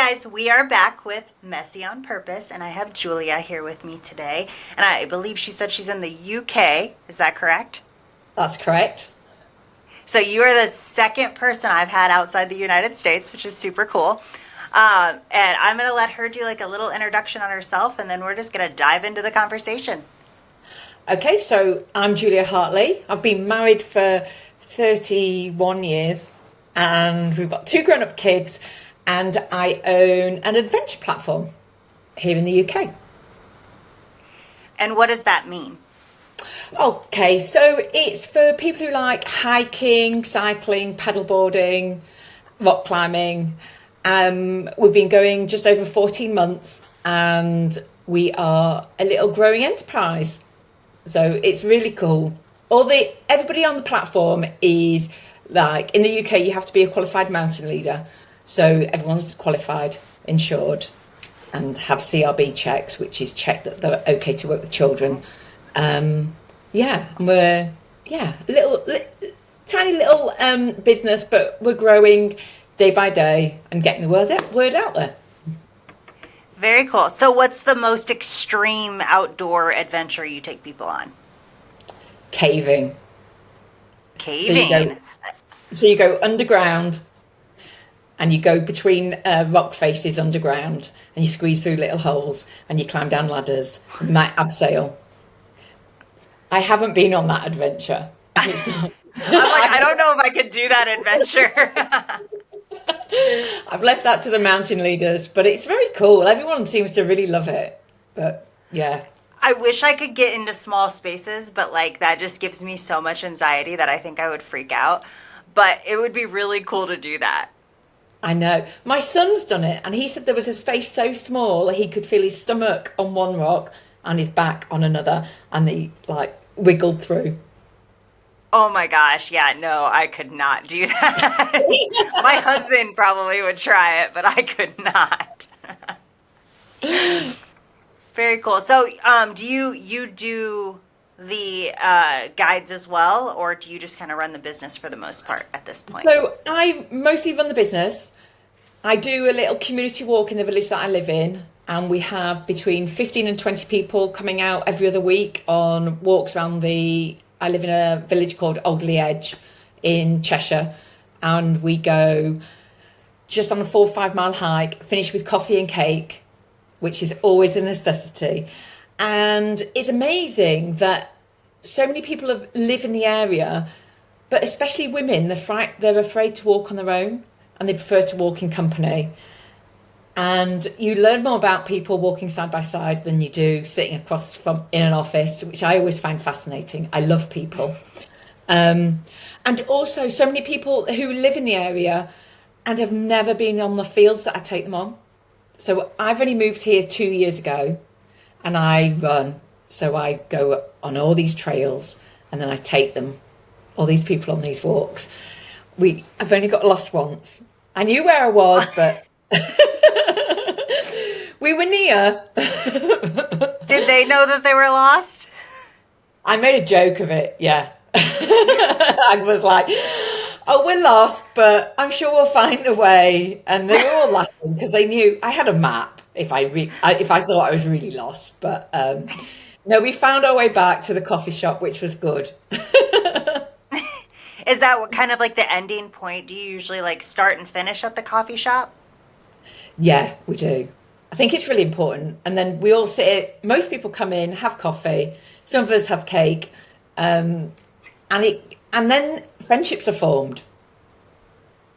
guys, we are back with Messy on Purpose, and I have Julia here with me today. And I believe she said she's in the UK. Is that correct? That's correct. So you are the second person I've had outside the United States, which is super cool. And I'm going to let her do like a little introduction on herself, and then we're just going to dive into the conversation. Okay, so I'm Julia Hartley. I've been married for 31 years and we've got two grown-up kids, and I own an adventure platform here in the UK. And what does that mean? Okay, so it's for people who like hiking, cycling, paddleboarding, rock climbing. We've been going just over 14 months and we are a little growing enterprise. So it's really cool. Everybody on the platform is like, in the UK, you have to be a qualified mountain leader. So everyone's qualified, insured, and have CRB checks, which is checked that they're okay to work with children. And we're tiny little business, but we're growing day by day and getting the word out there. Very cool. So what's the most extreme outdoor adventure you take people on? Caving. Caving. So you go underground and you go between rock faces underground and you squeeze through little holes and you climb down ladders. You might abseil. I haven't been on that adventure. I'm like, I don't know if I could do that adventure. I've left that to the mountain leaders, but it's very cool. Everyone seems to really love it. But yeah. I wish I could get into small spaces, but like that just gives me so much anxiety that I think I would freak out. But it would be really cool to do that. I know. My son's done it, and he said there was a space so small he could feel his stomach on one rock and his back on another, and he like wiggled through. Oh my gosh, yeah, no, I could not do that. My husband probably would try it, but I could not. Very cool. So, do you do the guides as well, or do you just kind of run the business for the most part at this point? So I mostly run the business. I do a little community walk in the village that I live in, and we have between 15 and 20 people coming out every other week on walks around I live in a village called Alderley Edge in Cheshire, and we go just on a 4 or 5 mile hike, finish with coffee and cake, which is always a necessity. And it's amazing that so many people live in the area, but especially women, they're afraid to walk on their own and they prefer to walk in company. And you learn more about people walking side by side than you do sitting across from in an office, which I always find fascinating. I love people. And also so many people who live in the area and have never been on the fields that I take them on. So I've only moved here 2 years ago and I run. So I go on all these trails and then I take them, all these people on these walks. I've only got lost once. I knew where I was, but... We were near. Did they know that they were lost? I made a joke of it, yeah. I was like, oh, we're lost, but I'm sure we'll find a way. And they were all laughing because they knew I had a map if I thought I was really lost. But no, we found our way back to the coffee shop, which was good. Is that what kind of like the ending point? Do you usually like start and finish at the coffee shop? Yeah, we do. I think it's really important. And then we all most people come in, have coffee. Some of us have cake. And then friendships are formed.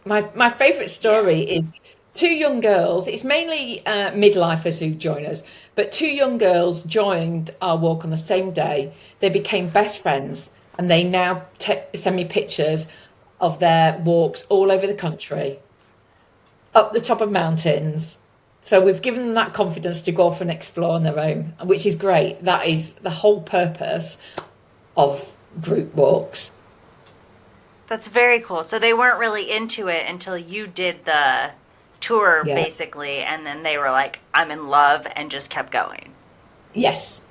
My favourite story is two young girls. It's mainly midlifers who join us, but two young girls joined our walk on the same day. They became best friends and they now send me pictures of their walks all over the country, up the top of mountains. So we've given them that confidence to go off and explore on their own, which is great. That is the whole purpose of group walks. That's very cool. So they weren't really into it until you did the tour, basically, and then they were like, I'm in love, and just kept going. Yes.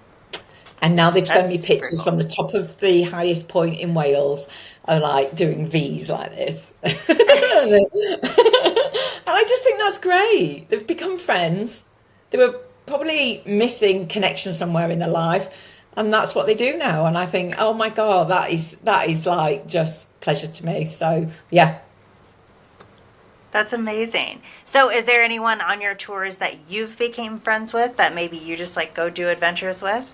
And now they've sent me pictures from the top of the highest point in Wales of like doing V's like this. And I just think that's great. They've become friends. They were probably missing connection somewhere in their life, and that's what they do now. And I think, oh my God, that is like just pleasure to me. So yeah. That's amazing. So is there anyone on your tours that you've became friends with that maybe you just like go do adventures with?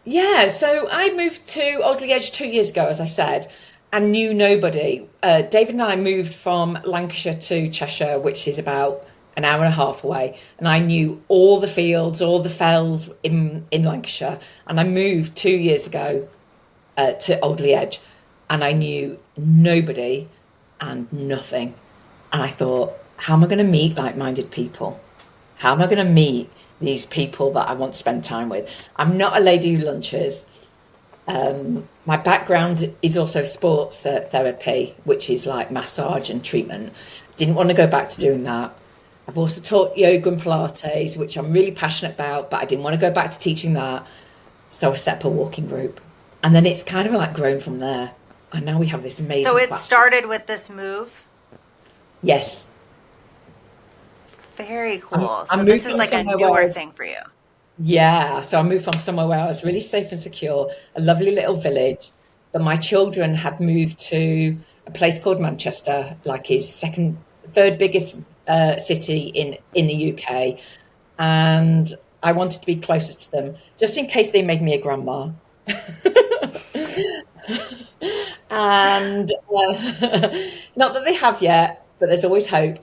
Yeah, so I moved to Oldley Edge 2 years ago, as I said, and knew nobody. David and I moved from Lancashire to Cheshire, which is about an hour and a half away, and I knew all the fields, all the fells in Lancashire. And I moved 2 years ago to Oldley Edge, and I knew nobody and nothing. And I thought, how am I going to meet like-minded people? How am I going to meet these people that I want to spend time with? I'm not a lady who lunches. My background is also sports therapy, which is like massage and treatment. Didn't want to go back to doing that. I've also taught yoga and Pilates, which I'm really passionate about, but I didn't want to go back to teaching that. So I set up a walking group. And then it's kind of like grown from there. And now we have this amazing So it platform. started with this move. Yes. Very cool. I So moved this is from like a somewhere where I newer was, thing for you. yeah. So I moved from somewhere where I was really safe and secure, a lovely little village. But my children had moved to a place called Manchester, like his third biggest city in the UK. And I wanted to be closer to them, just in case they made me a grandma. And not that they have yet, but there's always hope.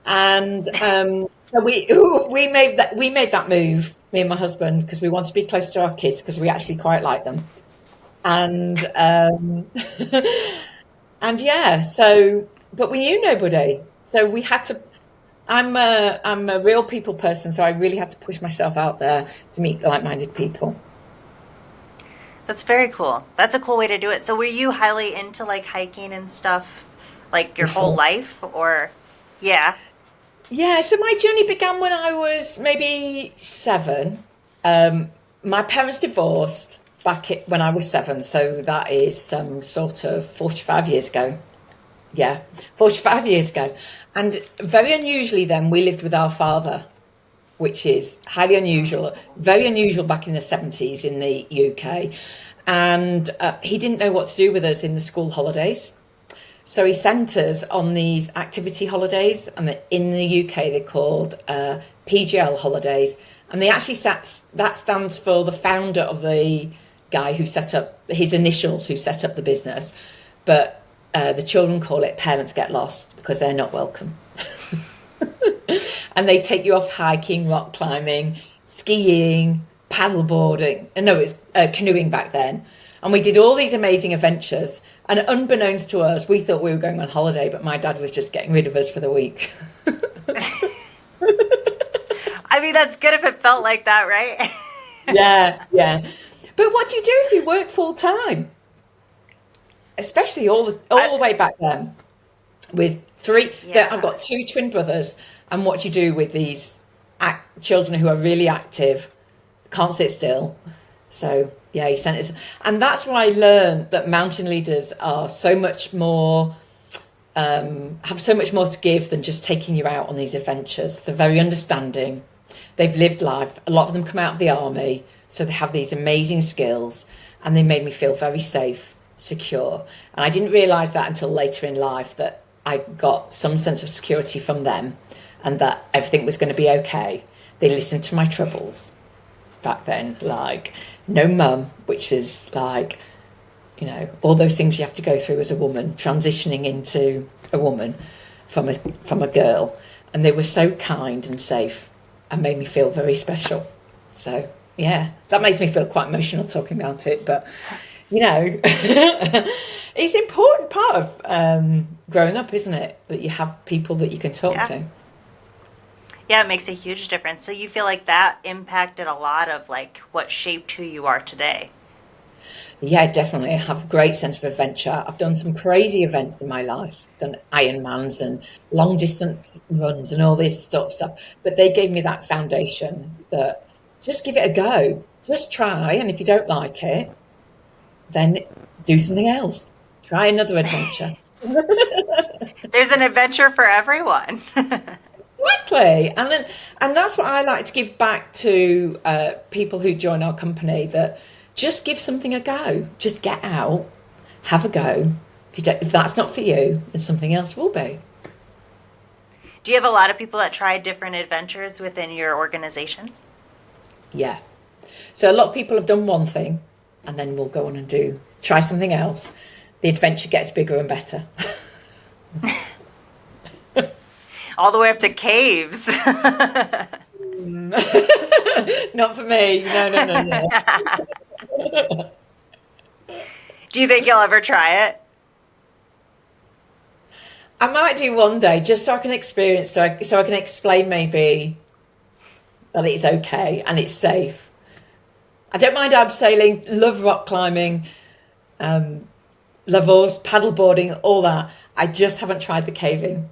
And so we made that move, me and my husband, because we wanted to be close to our kids because we actually quite like them. And and yeah, so but we knew nobody, so we had to. I'm a real people person, so I really had to push myself out there to meet like-minded people. That's very cool. That's a cool way to do it. So were you highly into like hiking and stuff like your whole Before. life or yeah. Yeah, so my journey began when I was maybe 7. Um, my parents divorced when I was 7, so that is some sort of 45 years ago. Yeah, 45 years ago. And very unusually, then we lived with our father, which is highly unusual, very unusual back in the 70s in the UK. And he didn't know what to do with us in the school holidays. So he sent us on these activity holidays, and in the UK they're called PGL holidays. And they actually that stands for the founder of the guy who set up his initials, who set up the business. But the children call it Parents Get Lost because they're not welcome. And they take you off hiking, rock climbing, skiing, paddleboarding. No, it was canoeing back then. And we did all these amazing adventures. And unbeknownst to us, we thought we were going on holiday, but my dad was just getting rid of us for the week. I mean, that's good if it felt like that, right? Yeah, yeah. But what do you do if you work full time? Especially all the I, way back then. With I've yeah. got 2 twin brothers. And what do you do with these children who are really active, can't sit still? So yeah, he sent us, and that's where I learned that mountain leaders are so much more, have so much more to give than just taking you out on these adventures. They're very understanding. They've lived life. A lot of them come out of the army, so they have these amazing skills, and they made me feel very safe, secure. And I didn't realise that until later in life, that I got some sense of security from them, and that everything was going to be okay. They listened to my troubles back then, like no mum, which is like, all those things you have to go through as a woman, transitioning into a woman from a girl. And they were so kind and safe and made me feel very special. So yeah, that makes me feel quite emotional talking about it, but it's an important part of growing up, isn't it, that you have people that you can talk Yeah. to. Yeah, it makes a huge difference. So you feel like that impacted a lot of like what shaped who you are today. Yeah, definitely. I have a great sense of adventure. I've done some crazy events in my life, done Ironmans and long distance runs and all this sort of stuff. But they gave me that foundation that just give it a go, just try. And if you don't like it, then do something else. Try another adventure. There's an adventure for everyone. Exactly, and that's what I like to give back to people who join our company. That just give something a go. Just get out, have a go. If that's not for you, then something else will be. Do you have a lot of people that try different adventures within your organization? Yeah. So a lot of people have done one thing, and then we'll go on and try something else. The adventure gets bigger and better. All the way up to caves. Not for me. No, no, no, no. Do you think you'll ever try it? I might do one day just so I can experience, so I can explain maybe that it's okay and it's safe. I don't mind abseiling, love rock climbing, love all paddle boarding, all that. I just haven't tried the caving.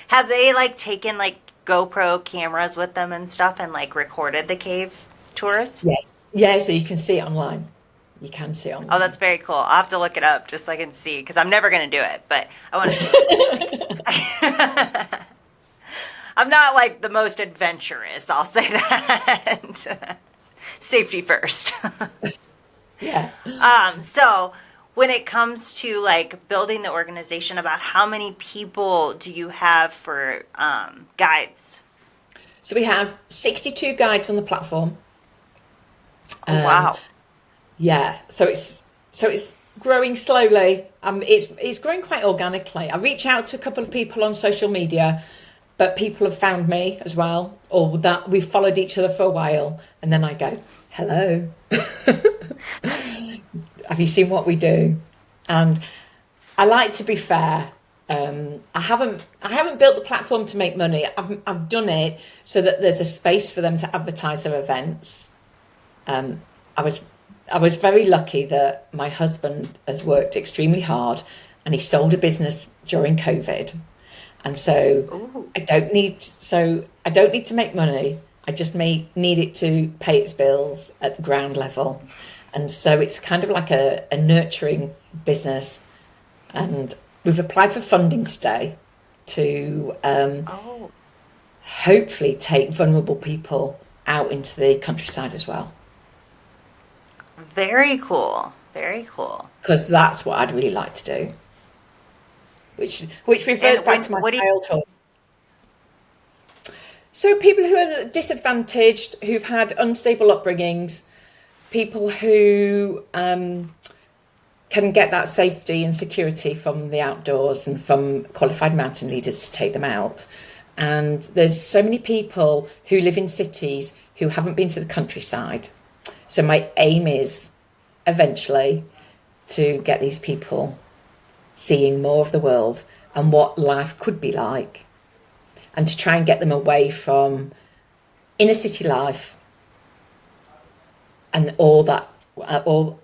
Have they like taken like GoPro cameras with them and stuff and like recorded the cave tours? Yes. Yeah, so you can see it online. You can see it Oh, online. that's very cool. I'll have to look it up just so I can see because I'm never going to do it, but I want to. I'm not like the most adventurous, I'll say that. Safety first. Yeah. So when it comes to like building the organization, about how many people do you have for guides? So we have 62 guides on the platform. Oh, wow. Yeah, so it's growing slowly. It's growing quite organically. I reach out to a couple of people on social media, but people have found me as well, or that we've followed each other for a while, and then I go, "Hello, have you seen what we do?" And I like to be fair. I haven't built the platform to make money. I've done it so that there's a space for them to advertise their events. I was I was very lucky that my husband has worked extremely hard and he sold a business during COVID. And so Ooh. I don't need to make money. I just need it to pay its bills at the ground level. And so it's kind of like a nurturing business. And we've applied for funding today to Oh, hopefully take vulnerable people out into the countryside as well. very cool. Very cool. Because that's what I'd really like to do. Which refers And back when to my what do you childhood. So people who are disadvantaged, who've had unstable upbringings, people who can get that safety and security from the outdoors and from qualified mountain leaders to take them out. And there's so many people who live in cities who haven't been to the countryside. So my aim is eventually to get these people seeing more of the world and what life could be like, and to try and get them away from inner city life and all that, all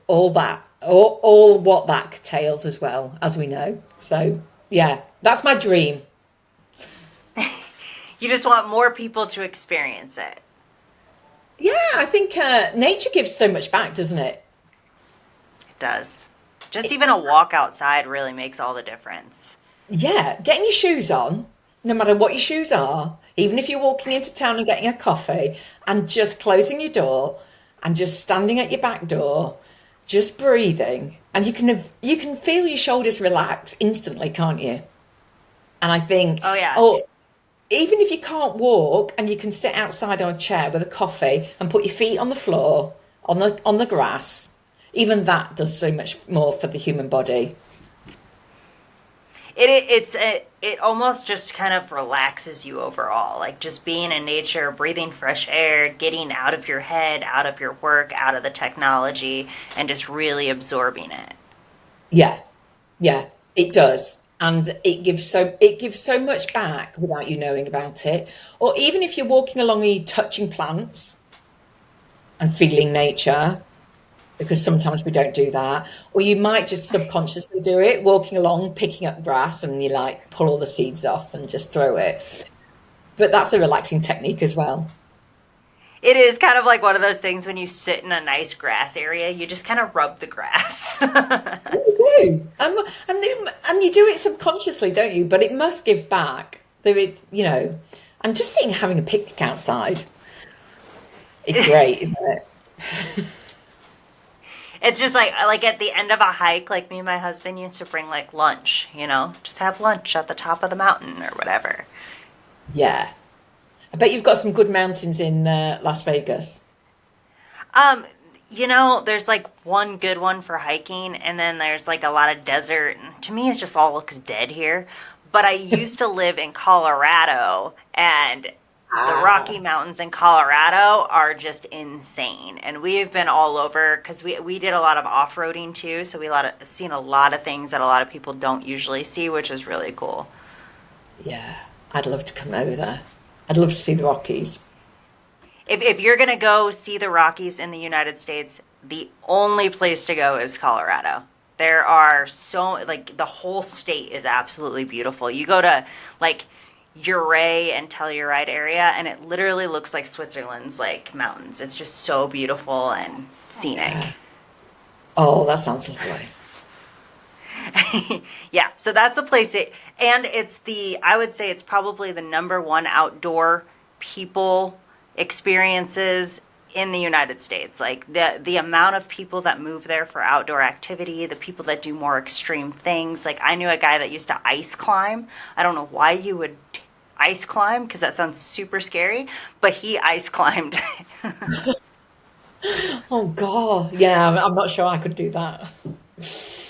what that curtails as well, as we know. So yeah, that's my dream. you just want more people to experience it? Yeah, I think nature gives so much back, doesn't it? It does. Just even a walk outside really makes all the difference. Yeah, getting your shoes on, no matter what your shoes are, even if you're walking into town and getting a coffee, and just closing your door and just standing at your back door, just breathing, and you can feel your shoulders relax instantly, can't you? And I think, Oh yeah. oh, even if you can't walk and you can sit outside on a chair with a coffee and put your feet on the floor, on the grass, even that does so much more for the human body. It almost just kind of relaxes you overall. Like just being in nature, breathing fresh air, getting out of your head, out of your work, out of the technology, and just really absorbing it. Yeah, yeah, it does. And it gives so much back without you knowing about it. Or even if you're walking along and you're touching plants and feeling nature, because sometimes we don't do that. Or you might just subconsciously do it, walking along, picking up grass, and you like pull all the seeds off and just throw it. But that's a relaxing technique as well. It is kind of like one of those things when you sit in a nice grass area, you just kind of rub the grass. You do, and you do it subconsciously, don't you? But it must give back. There is, and just sitting having a picnic outside is great, isn't it? It's just like at the end of a hike, like me and my husband used to bring like lunch, just have lunch at the top of the mountain or whatever. Yeah, I bet you've got some good mountains in Las Vegas. Um, there's like one good one for hiking, and then there's like a lot of desert. And to me, it just all looks dead here. But I used to live in Colorado, and the Rocky Ah, Mountains in Colorado are just insane. And we have been all over because we did a lot of off-roading too, so seen a lot of things that a lot of people don't usually see, which is really cool. yeah, I'd love to come over there. I'd love to see the Rockies. If you're gonna go see the Rockies in the United States, the only place to go is Colorado. There are like the whole state is absolutely beautiful. You go to like Uray and Telluride area, and it literally looks like Switzerland's like mountains. It's just so beautiful and scenic. Yeah. Oh, that sounds lovely. Yeah, so that's the place. And I would say it's probably the number one outdoor people experiences in the United States. Like the amount of people that move there for outdoor activity, the people that do more extreme things. Like I knew a guy that used to ice climb. I don't know why you would ice climb because that sounds super scary, but he ice climbed. Oh God, yeah, I'm not sure I could do that.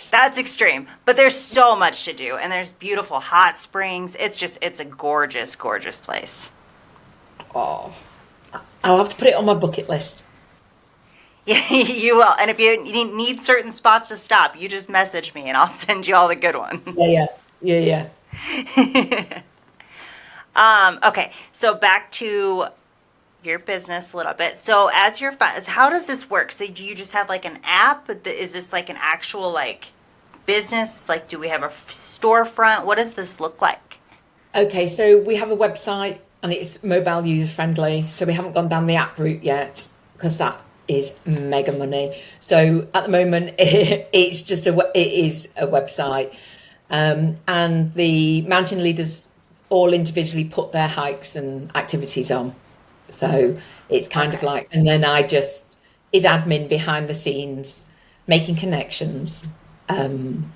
That's extreme, but there's so much to do, and there's beautiful hot springs. It's a gorgeous, gorgeous place. Oh, I'll have to put it on my bucket list. Yeah, you will. And if you need certain spots to stop, you just message me and I'll send you all the good Yeah, ones. yeah, yeah, yeah. Okay, so back to your business a little bit. So as your how does this work? So do you just have like an app? Is this like an actual like business? Like, do we have a storefront? What does this look like? Okay, so we have a website and it's mobile user friendly. So we haven't gone down the app route yet because that is mega money. So at the moment, it's just it is a website, and the mountain leaders all individually put their hikes and activities on. So it's kind of Okay. like, and then I just is admin behind the scenes, making connections, um,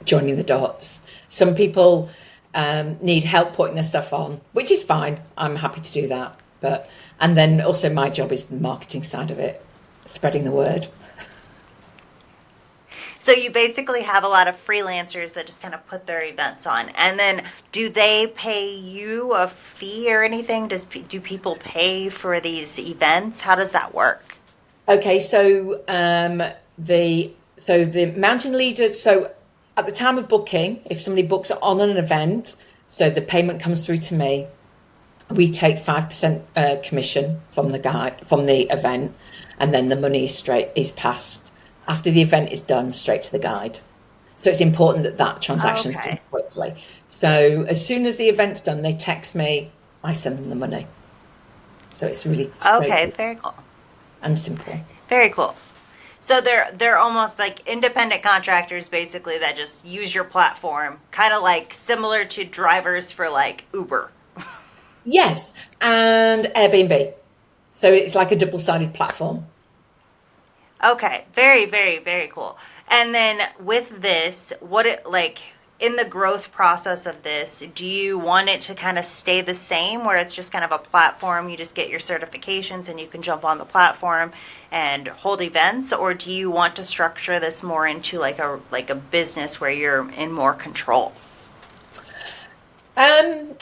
joining the dots. Some people need help putting their stuff on, which is fine. I'm happy to do that. But and then also my job is the marketing side of it, spreading the word. So you basically have a lot of freelancers that just kind of put their events on. And then do they pay you a fee or anything? Do people pay for these events? How does that work? Okay, so the mountain leaders. So at the time of booking, if somebody books on an event, so the payment comes through to me. We take 5% commission from the guide from the event, and then the money is passed after the event is done straight to the guide. So it's important that that transaction is done Okay. quickly. So as soon as the event's done, they text me, I send them the money. So it's really Okay, straightforward very cool. and simple. Very cool. So they're almost like independent contractors basically that just use your platform, kind of like similar to drivers for like Uber. Yes, and Airbnb. So it's like a double-sided platform. Okay, very, very, very cool. And then with this, what it like in the growth process of this, do you want it to kind of stay the same where it's just kind of a platform, you just get your certifications and you can jump on the platform and hold events, or do you want to structure this more into like a business where you're in more control? Um,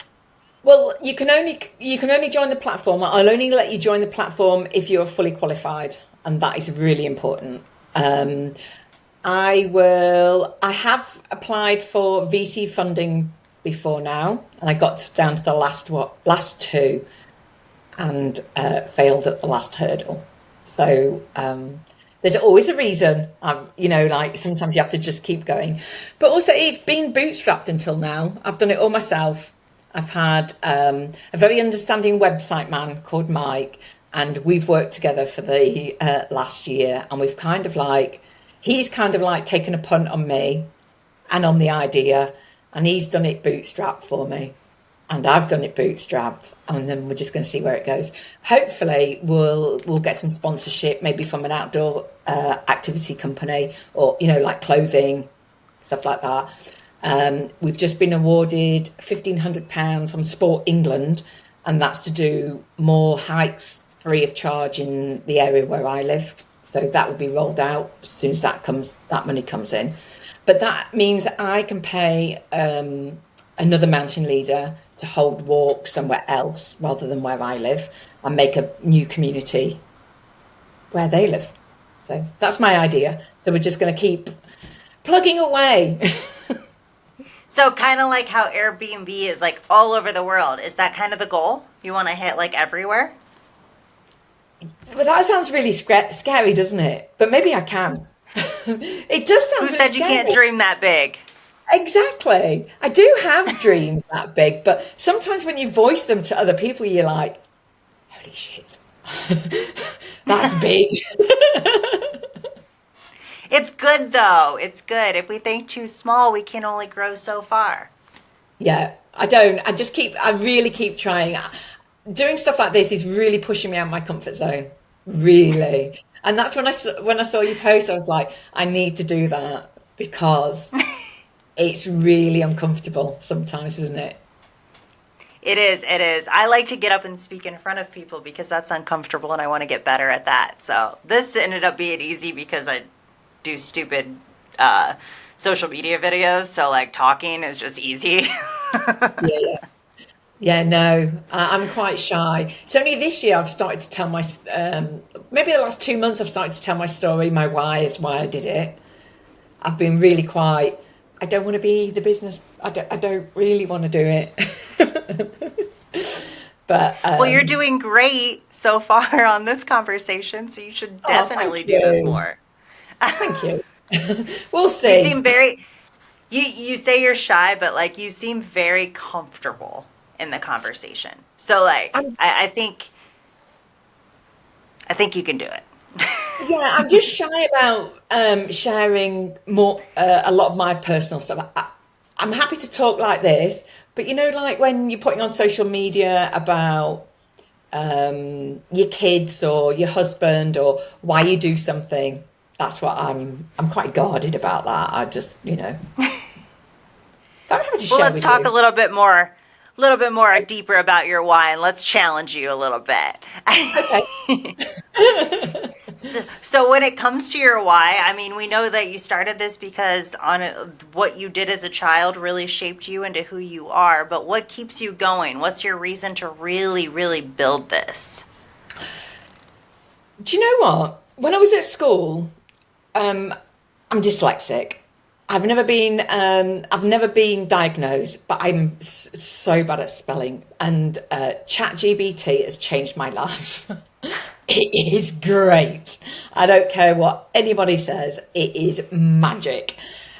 well, you can only join the platform. I'll only let you join the platform if you're fully qualified, and that is really important. Um, I have applied for VC funding before now, and I got down to the last two, and failed at the last hurdle. So there's always a reason. Like sometimes you have to just keep going. But also, it's been bootstrapped until now. I've done it all myself. I've had a very understanding website man called Mike, and we've worked together for the last year, and we've kind of like, he's kind of like taken a punt on me and on the idea, and he's done it bootstrapped for me, and I've done it bootstrapped, and then we're just going to see where it goes. Hopefully, we'll get some sponsorship, maybe from an outdoor activity company, or like clothing, stuff like that. We've just been awarded £1,500 from Sport England, and that's to do more hikes free of charge in the area where I live. So that will be rolled out as soon as that money comes in. But that means I can pay another mountain leader to hold walks somewhere else rather than where I live, and make a new community where they live. So that's my idea. So we're just going to keep plugging away. So kind of like how Airbnb is like all over the world. Is that kind of the goal? You want to hit like everywhere? Well, that sounds really scary, doesn't it? But maybe I can. It does sound Who really said you can't dream that big? Exactly. I do have dreams that big, but sometimes when you voice them to other people, you're like, holy shit, that's big. It's good though. It's good. If we think too small, we can only grow so far. Yeah, I really keep trying. Doing stuff like this is really pushing me out of my comfort zone. Really. And that's when I saw you post, I was like, I need to do that, because it's really uncomfortable sometimes, isn't it? It is. It is. I like to get up and speak in front of people because that's uncomfortable, and I want to get better at that. So this ended up being easy because I do stupid social media videos. So like talking is just easy. Yeah. Yeah, no, I'm quite shy. It's only this year I've started to tell maybe the last 2 months I've started to tell my story, my why is why I did it. I've been really I don't want to be the business. I don't really want to do it. But well, you're doing great so far on this conversation, so you should definitely do this more. Thank you. We'll see. You seem very, you say you're shy, but like you seem very comfortable in the conversation. So like, I think you can do it. Yeah, I'm just shy about sharing more, a lot of my personal stuff. I'm happy to talk like this, but like when you're putting on social media about your kids or your husband or why you do something, that's what I'm quite guarded about that. I just, don't have to share. Well, let's talk a little bit more deeper about your why, and let's challenge you a little bit. Okay. So when it comes to your why, I mean, we know that you started this because what you did as a child really shaped you into who you are, but what keeps you going? What's your reason to really, really build this? Do you know what? When I was at school, I'm dyslexic. I've never been diagnosed, but I'm so bad at spelling, and ChatGPT has changed my life. It is great. I don't care what anybody says. It is magic,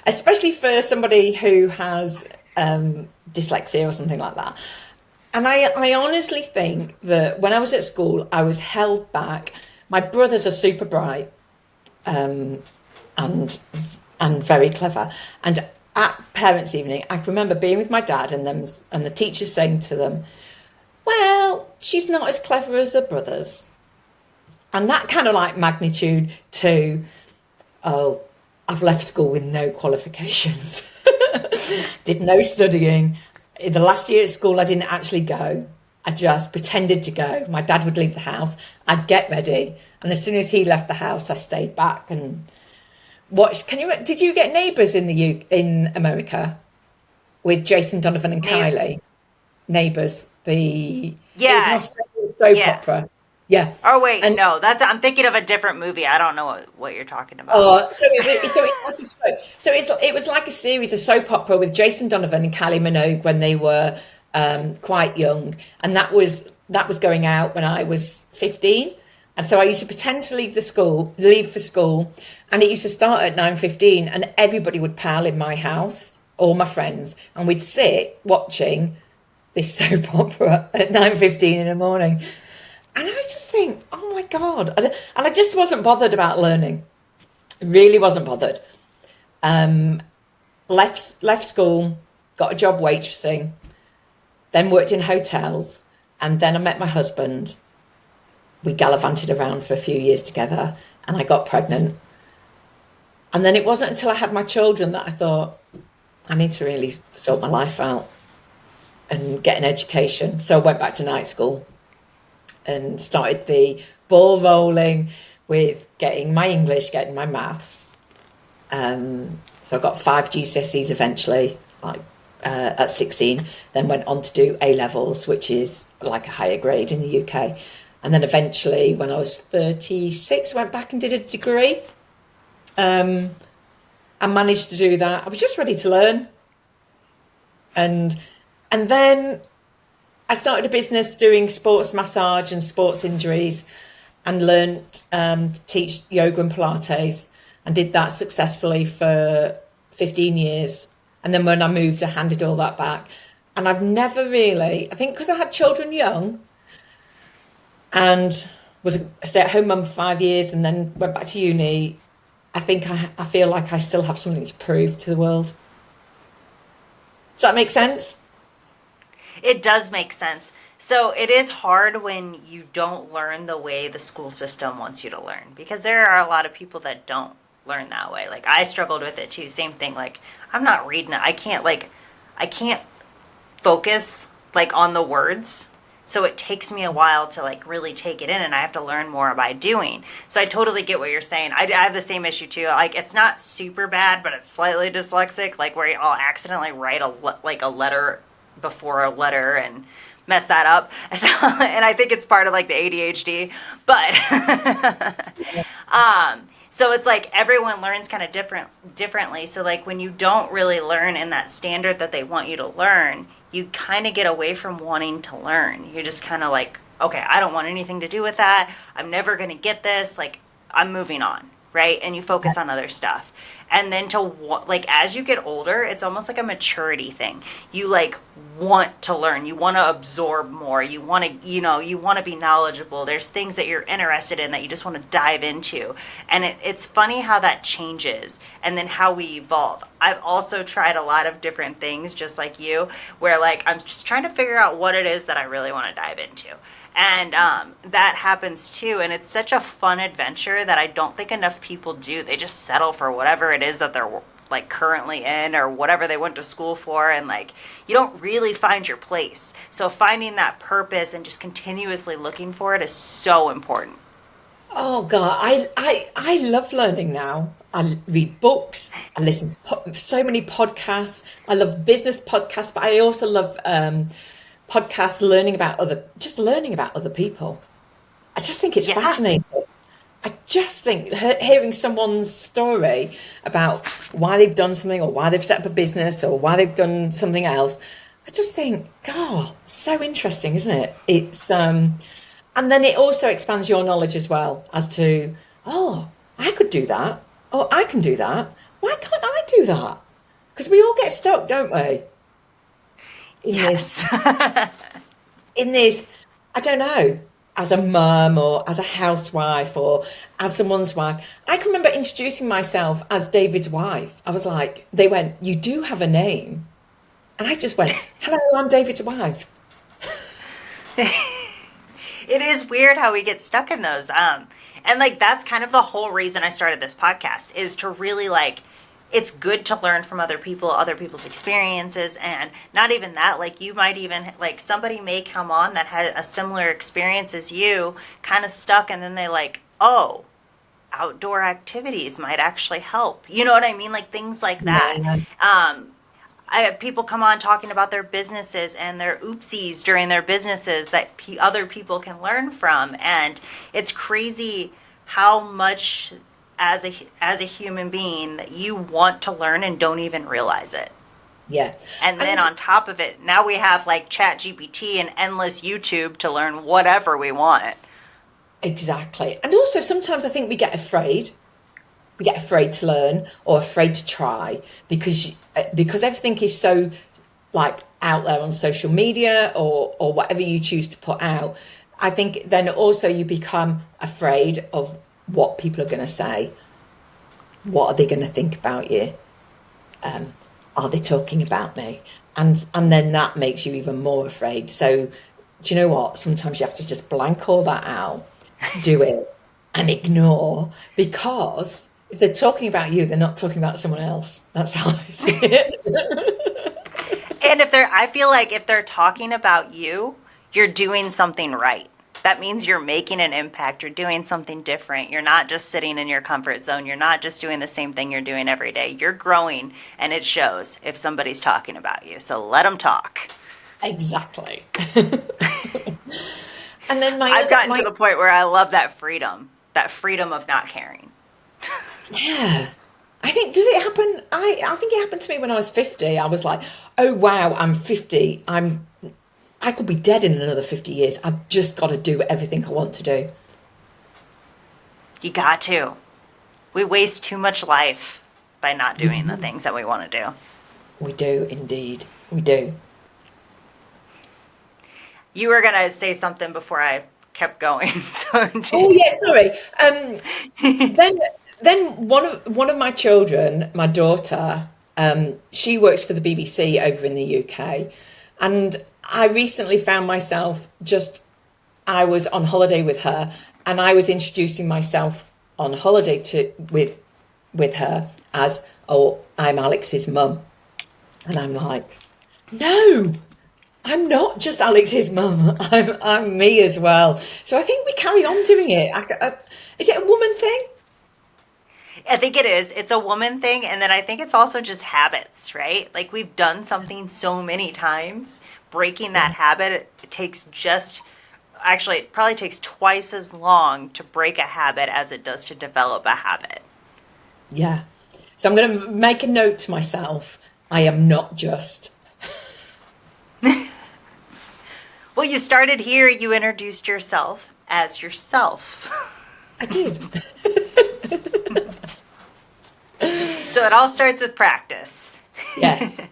especially for somebody who has dyslexia or something like that. And I honestly think that when I was at school, I was held back. My brothers are super bright, and very clever. And at parents' evening, I remember being with my dad and the teachers saying to them, "Well, she's not as clever as her brothers." And that kind of like magnitude to, oh, I've left school with no qualifications. Did no studying. In the last year at school, I didn't actually go. I just pretended to go. My dad would leave the house. I'd get ready. And as soon as he left the house, I stayed back and watched. Did you get Neighbours in America with Jason Donovan and Kylie? Neighbours. It was an Australian soap opera. Yeah. Oh wait, no, I'm thinking of a different movie. I don't know what you're talking about. Oh, it was like a series of soap opera with Jason Donovan and Kylie Minogue when they were quite young, and that was going out when I was 15. And so I used to pretend to leave for school, and it used to start at 9:15, and everybody would pile in my house, all my friends, and we'd sit watching this soap opera at 9:15 in the morning. And I just think, oh my God. And I just wasn't bothered about learning. Really wasn't bothered. Um, left school, got a job waitressing, then worked in hotels, and then I met my husband. We gallivanted around for a few years together, and I got pregnant. And then it wasn't until I had my children that I thought, I need to really sort my life out and get an education. So I went back to night school and started the ball rolling with getting my English, getting my maths. So I got 5 GCSEs eventually, like at 16, then went on to do A levels, which is like a higher grade in the UK. And then eventually, when I was 36, went back and did a degree. I managed to do that. I was just ready to learn. And then I started a business doing sports massage and sports injuries, and learned to teach yoga and Pilates, and did that successfully for 15 years. And then when I moved, I handed all that back. And I've never really, I think because I had children young and was a stay-at-home mum for 5 years and then went back to uni, I think I feel like I still have something to prove to the world. Does that make sense? It does make sense. So it is hard when you don't learn the way the school system wants you to learn, because there are a lot of people that don't learn that way. Like I struggled with it too. Same thing. Like I'm not reading it. I can't focus like on the words. So it takes me a while to like really take it in, and I have to learn more by doing. So I totally get what you're saying. I have the same issue too. Like it's not super bad, but it's slightly dyslexic. Like where I'll accidentally write a letter before a letter and mess that up. So, and I think it's part of like the ADHD. But so it's like everyone learns kind of differently. So like when you don't really learn in that standard that they want you to learn, you kind of get away from wanting to learn. You're just kind of like, okay, I don't want anything to do with that. I'm never going to get this. Like I'm moving on, right? And you focus on other stuff. And then like as you get older, it's almost like a maturity thing. You like want to learn. You want to absorb more. You want to, you want to be knowledgeable. There's things that you're interested in that you just want to dive into. And it's funny how that changes and then how we evolve. I've also tried a lot of different things, just like you, where like I'm just trying to figure out what it is that I really want to dive into. And that happens too. And it's such a fun adventure that I don't think enough people do. They just settle for whatever it is that they're like currently in or whatever they went to school for. And like, you don't really find your place. So finding that purpose and just continuously looking for it is so important. Oh God, I love learning now. I read books. I listen to so many podcasts. I love business podcasts, but I also love podcasts learning about other people. I just think it's fascinating. I just think hearing someone's story about why they've done something or why they've set up a business or why they've done something else, I just think, God, so interesting, isn't it? It's and then it also expands your knowledge as well as to, oh, I could do that, or I can do that. Why can't I do that? Because we all get stuck, don't we? Yes. In this, I don't know, as a mum or as a housewife or as someone's wife. I can remember introducing myself as David's wife. I was like, they went, you do have a name. And I just went, hello, I'm David's wife. It is weird how we get stuck in those. And like, that's kind of the whole reason I started this podcast, is to really like, it's good to learn from other people, other people's experiences. And not even that, like you might even like somebody may come on that had a similar experience as you, kind of stuck. And then they like, oh, outdoor activities might actually help. You know what I mean? Like things like that. Yeah. I have people come on talking about their businesses and their oopsies during their businesses that other people can learn from. And it's crazy how much as a human being that you want to learn and don't even realize it. Yeah. And then on top of it, now we have like Chat GPT and endless YouTube to learn whatever we want. Exactly. And also sometimes I think we get afraid. We get afraid to learn or afraid to try because everything is so like out there on social media or whatever you choose to put out. I think then also you become afraid of what people are going to say. What are they going to think about you? Are they talking about me? And then that makes you even more afraid. So do you know what? Sometimes you have to just blank all that out, do it, and ignore, because if they're talking about you, they're not talking about someone else. That's how I see it. And I feel like if they're talking about you, you're doing something right. That means you're making an impact. You're doing something different. You're not just sitting in your comfort zone. You're not just doing the same thing you're doing every day. You're growing, and it shows if somebody's talking about you. So let them talk. Exactly. And then I've gotten to the point where I love that freedom of not caring. yeah. I think, does it happen? I think it happened to me when I was 50. I was like, oh wow, I'm 50. I could be dead in another 50 years. I've just got to do everything I want to do. You got to. We waste too much life by not We doing the do. things that we want to do. We do indeed. We do. You were going to say something before I kept going. So, Oh yeah, sorry. Then one of my children, my daughter, she works for the BBC over in the UK, and I recently found myself I was on holiday with her, and I was introducing myself on holiday to with her as, oh, I'm Alex's mum, and I'm like, no, I'm not just Alex's mum. I'm me as well. So I think we carry on doing it. Is it a woman thing? I think it is. It's a woman thing. And then I think it's also just habits, right? Like we've done something so many times. Breaking that habit, it takes actually, it probably takes twice as long to break a habit as it does to develop a habit. Yeah. So I'm going to make a note to myself. I am not just. Well, you started here, you introduced yourself as yourself. I did. So it all starts with practice. Yes.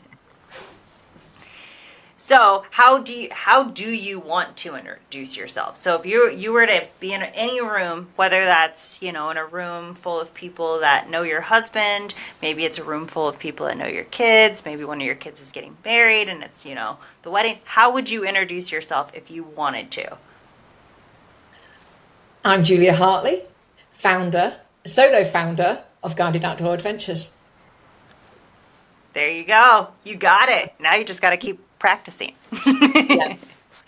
So how do you want to introduce yourself? So if you were to be in any room, whether that's, in a room full of people that know your husband, maybe it's a room full of people that know your kids, maybe one of your kids is getting married and it's, the wedding, how would you introduce yourself if you wanted to? I'm Julia Hartley, solo founder of Guided Outdoor Adventures. There you go. You got it. Now you just got to keep practicing. Yeah.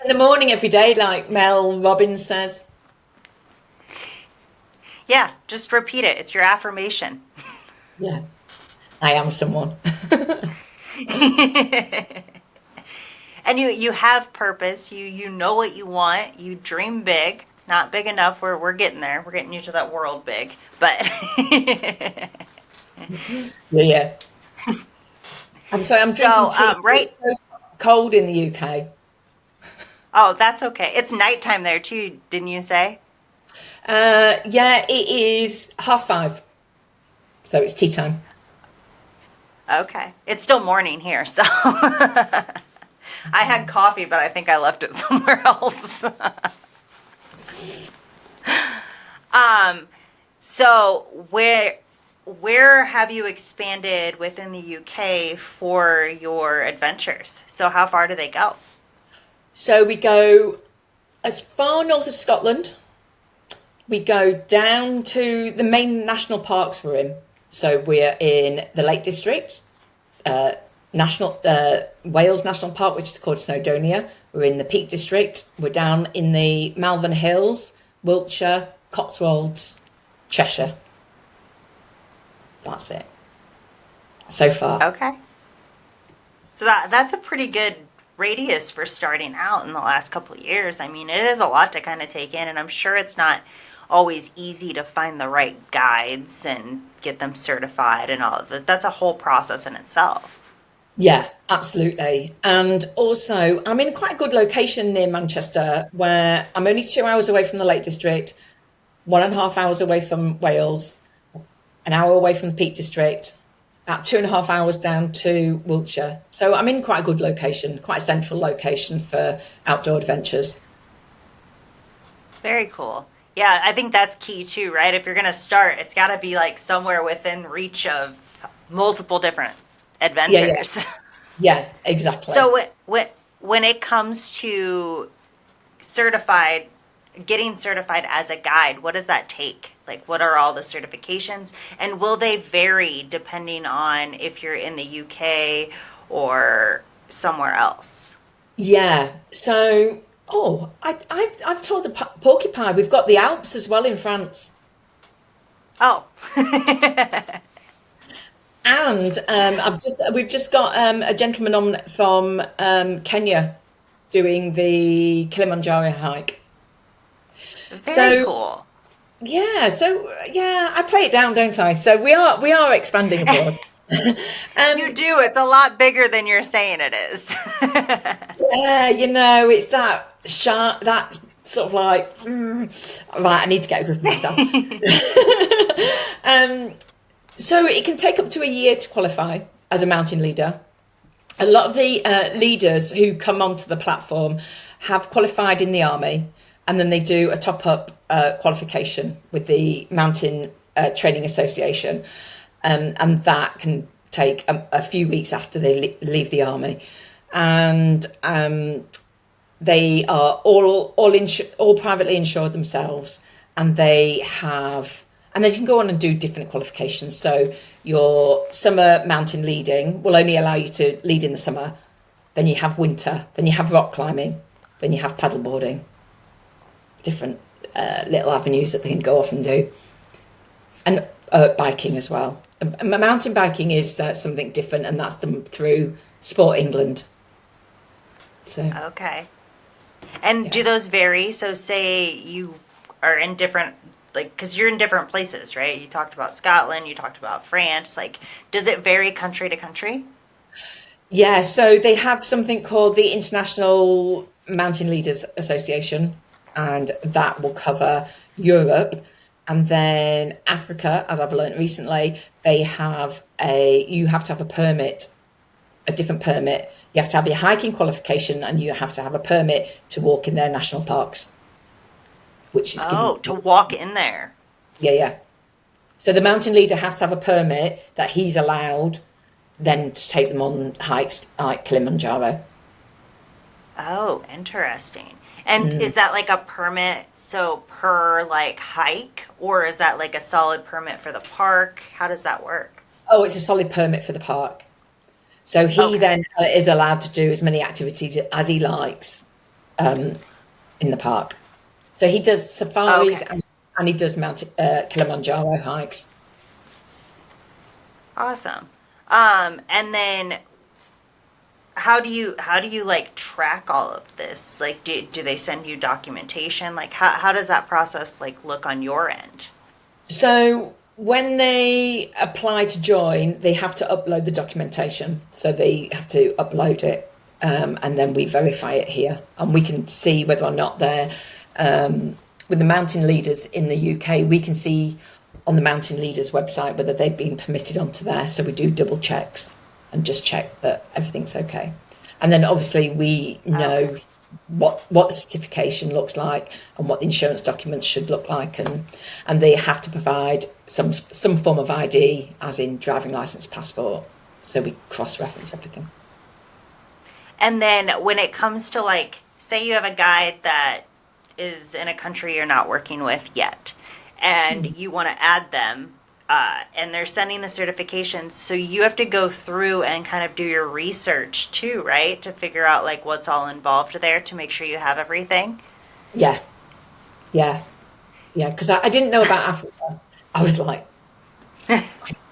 In the morning every day, like Mel Robbins says. Yeah, just repeat it. It's your affirmation. Yeah. I am someone. And you have purpose. You know what you want. You dream big. Not big enough. We're getting there. We're getting you to that world big. But Yeah. I'm sorry, I'm drinking tea. right. It's so cold in the UK. Oh, that's okay. It's nighttime there too, didn't you say? Yeah, it is 5:30. So it's tea time. Okay. It's still morning here, so I had coffee, but I think I left it somewhere else. So where have you expanded within the UK for your adventures? So how far do they go? So we go as far north as Scotland. We go down to the main national parks we're in. So we're in the Lake District, Wales National Park, which is called Snowdonia. We're in the Peak District. We're down in the Malvern Hills, Wiltshire, Cotswolds, Cheshire. That's it. So far. Okay. So that's a pretty good radius for starting out in the last couple of years. I mean, it is a lot to kind of take in, and I'm sure it's not always easy to find the right guides and get them certified and all of that. That's a whole process in itself. Yeah, absolutely. And also, I'm in quite a good location near Manchester where I'm only 2 hours away from the Lake District, 1.5 hours away from Wales, an hour away from the Peak District, about 2.5 hours down to Wiltshire. So I'm in quite a good location, quite a central location for outdoor adventures. Very cool. Yeah, I think that's key too, right? If you're going to start, it's got to be like somewhere within reach of multiple different Yeah, yeah, adventures. yeah, exactly. So when it comes to certified, getting certified as a guide, what does that take? Like, what are all the certifications? And will they vary depending on if you're in the UK or somewhere else? Yeah. So, I've told the porcupine. We've got the Alps as well in France, Oh. and we've just got a gentleman on from Kenya doing the Kilimanjaro hike. Very So cool. yeah, I play it down, don't I? So we are expanding abroad. You do. So It's a lot bigger than you're saying it is. yeah, it's that sharp, that sort of like, right, I need to get a grip of myself. um, so it can take up to a year to qualify as a mountain leader. A lot of the leaders who come onto the platform have qualified in the army, and then they do a top up qualification with the Mountain Training Association, and that can take a few weeks after they leave the army, and they are all privately insured themselves, and they can go on and do different qualifications. So your summer mountain leading will only allow you to lead in the summer. Then you have winter. Then you have rock climbing. Then you have paddleboarding. Different little avenues that they can go off and do, and biking as well. Mountain biking is something different, and that's done through Sport England. So Okay. And yeah. do those vary? So say you are in different, like, because you're in different places, right? You talked about Scotland, you talked about France. Like, does it vary country to country? Yeah, so they have something called the International Mountain Leaders Association, and that will cover Europe. And then Africa, as I've learned recently, you have to have a permit, a different permit. You have to have your hiking qualification, and you have to have a permit to walk in their national parks, which is given. Oh, to walk in there. Yeah, yeah. So the mountain leader has to have a permit that he's allowed then to take them on hikes like Kilimanjaro. Oh, interesting. And is that like a permit, so per like hike, or is that like a solid permit for the park? How does that work? Oh, it's a solid permit for the park. So he Okay. then is allowed to do as many activities as he likes um, in the park. So he does safaris, Okay. and he does Mount Kilimanjaro hikes. Awesome. And then how do you like track all of this? Like do they send you documentation? Like how does that process like look on your end? So when they apply to join, they have to upload the documentation. So they have to upload it, and then we verify it here, and we can see whether or not they're with the mountain leaders in the UK. We can see on the mountain leaders website whether they've been permitted onto there. So we do double checks and just check that everything's okay. And then obviously we Okay. know what the certification looks like and what the insurance documents should look like, and they have to provide some form of ID, as in driving license, passport. So we cross reference everything. And then when it comes to like say you have a guide that is in a country you're not working with yet and you want to add them and they're sending the certifications, so you have to go through and kind of do your research too, right, to figure out like what's all involved there to make sure you have everything. Yeah, yeah, yeah. Because I didn't know about Africa. I was like,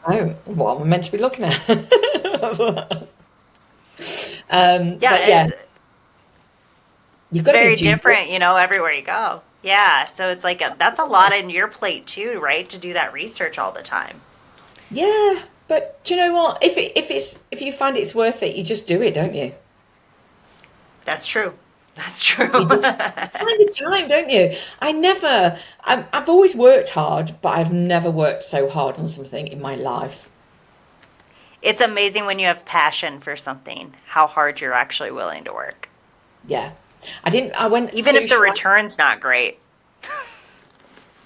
oh, what am I meant to be looking at? Yeah, But yeah, it's you've it's got to be very due. different, everywhere you go. Yeah, so it's like that's a lot in your plate too, right, to do that research all the time. Yeah, but do you know what? If you find it's worth it, you just do it, don't you? That's true. That's true. You just find the time, don't you? I've always worked hard, but I've never worked so hard on something in my life. It's amazing when you have passion for something, how hard you're actually willing to work. Yeah. I didn't, I went Even to if the Sri return's not great.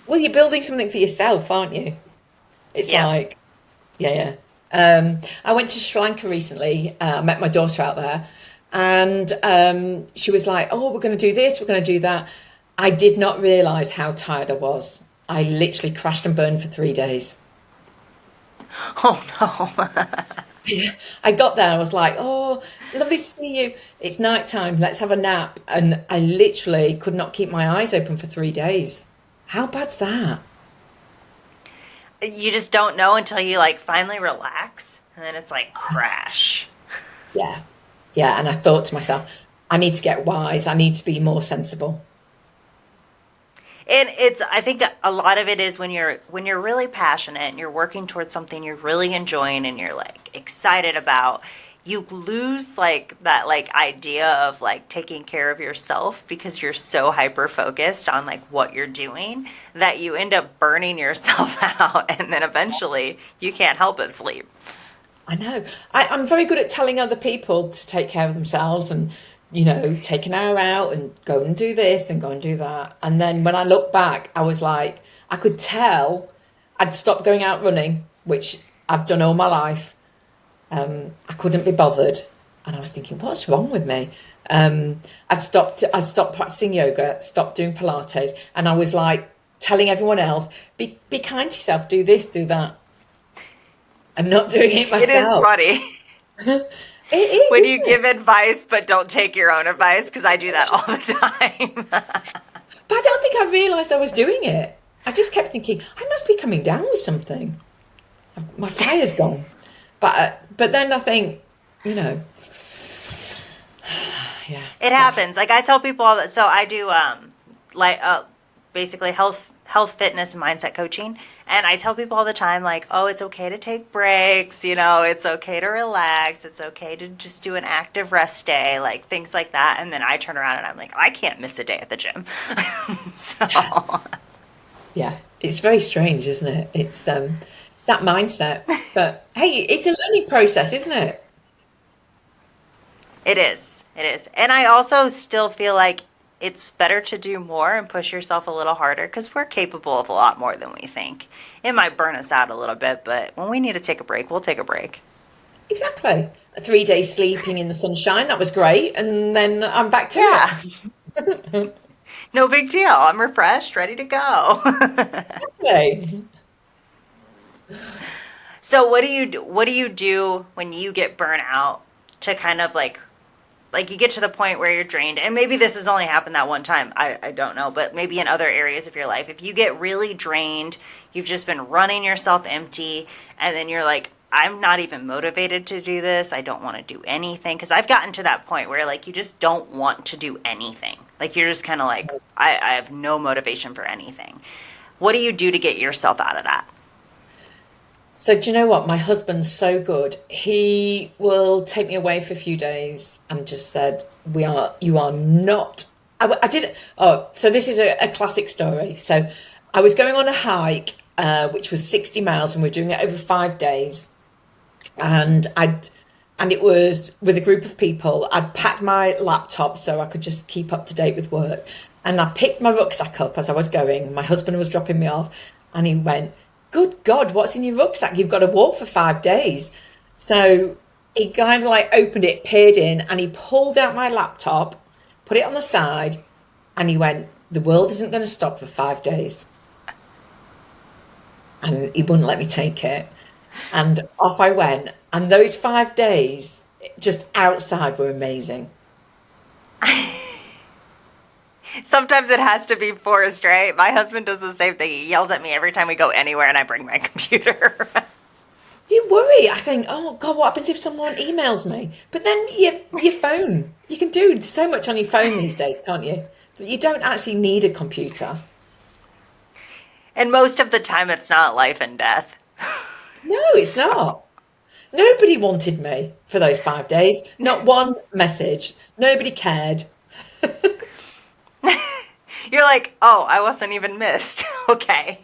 Well, you're building something for yourself, aren't you? It's Yep. like, yeah, yeah. I went to Sri Lanka recently. I met my daughter out there, and she was like, "Oh, we're going to do this, we're going to do that." I did not realize how tired I was. I literally crashed and burned for 3 days. Oh no. I got there, I was like, "Oh, lovely to see you. It's night time. Let's have a nap." And I literally could not keep my eyes open for 3 days. How bad's that? You just don't know until you like finally relax, and then it's like crash. Yeah, yeah. And I thought to myself, I need to get wise. I need to be more sensible. And it's I think a lot of it is when you're really passionate and you're working towards something you're really enjoying and you're like excited about, you lose like that like idea of like taking care of yourself because you're so hyper focused on like what you're doing that you end up burning yourself out, and then eventually you can't help but sleep. I know. I'm very good at telling other people to take care of themselves and, take an hour out and go and do this and go and do that. And then when I look back, I was like, I could tell I'd stopped going out running, which I've done all my life. I couldn't be bothered. And I was thinking, what's wrong with me? I stopped practicing yoga, stopped doing Pilates, and I was like telling everyone else, be kind to yourself, do this, do that. I'm not doing it It is myself. funny It is, when you isn't it? give advice but don't take your own advice, because I do that all the time. But I don't think I realised I was doing it. I just kept thinking, I must be coming down with something. My fire's gone. But then I think, you know, yeah, It yeah, happens. Like I tell people all that. So I do like basically health fitness and mindset coaching, and I tell people all the time like, oh, it's okay to take breaks. It's okay to relax. It's okay to just do an active rest day, like things like that. And then I turn around and I'm like, I can't miss a day at the gym. So yeah. It's very strange, isn't it? It's that mindset. But hey, it's a learning process, isn't it? it is. It is. And I also still feel like it's better to do more and push yourself a little harder because we're capable of a lot more than we think. It might burn us out a little bit, but when we need to take a break, we'll take a break. Exactly. 3 days sleeping in the sunshine, that was great. And then I'm back to it. Yeah, no big deal. I'm refreshed, ready to go. Hey. So what do you do when you get burnt out to kind of like you get to the point where you're drained, and maybe this has only happened that one time, I don't know, but maybe in other areas of your life, if you get really drained, you've just been running yourself empty, and then you're like, I'm not even motivated to do this, I don't want to do anything, because I've gotten to that point where like you just don't want to do anything, like you're just kind of like, I have no motivation for anything. What do you do to get yourself out of that? So do you know what? My husband's so good. He will take me away for a few days and just said, you are not. I did. Oh, so this is a classic story. So I was going on a hike, which was 60 miles, and we are doing it over 5 days. And and it was with a group of people. I'd packed my laptop so I could just keep up to date with work. And I picked my rucksack up as I was going. My husband was dropping me off, and he went, "Good God, what's in your rucksack? You've got to walk for 5 days." So he kind of like opened it, peered in, and he pulled out my laptop, put it on the side, and he went, "The world isn't going to stop for 5 days." And he wouldn't let me take it. And off I went. And those 5 days just outside were amazing. Sometimes it has to be forced, right? My husband does the same thing. He yells at me every time we go anywhere and I bring my computer. You worry. I think, oh God, what happens if someone emails me? But then your phone, you can do so much on your phone these days, can't you? That you don't actually need a computer. And most of the time it's not life and death. No, it's So not. Nobody wanted me for those 5 days. Not one message. Nobody cared. you're like, oh, I wasn't even missed. Okay.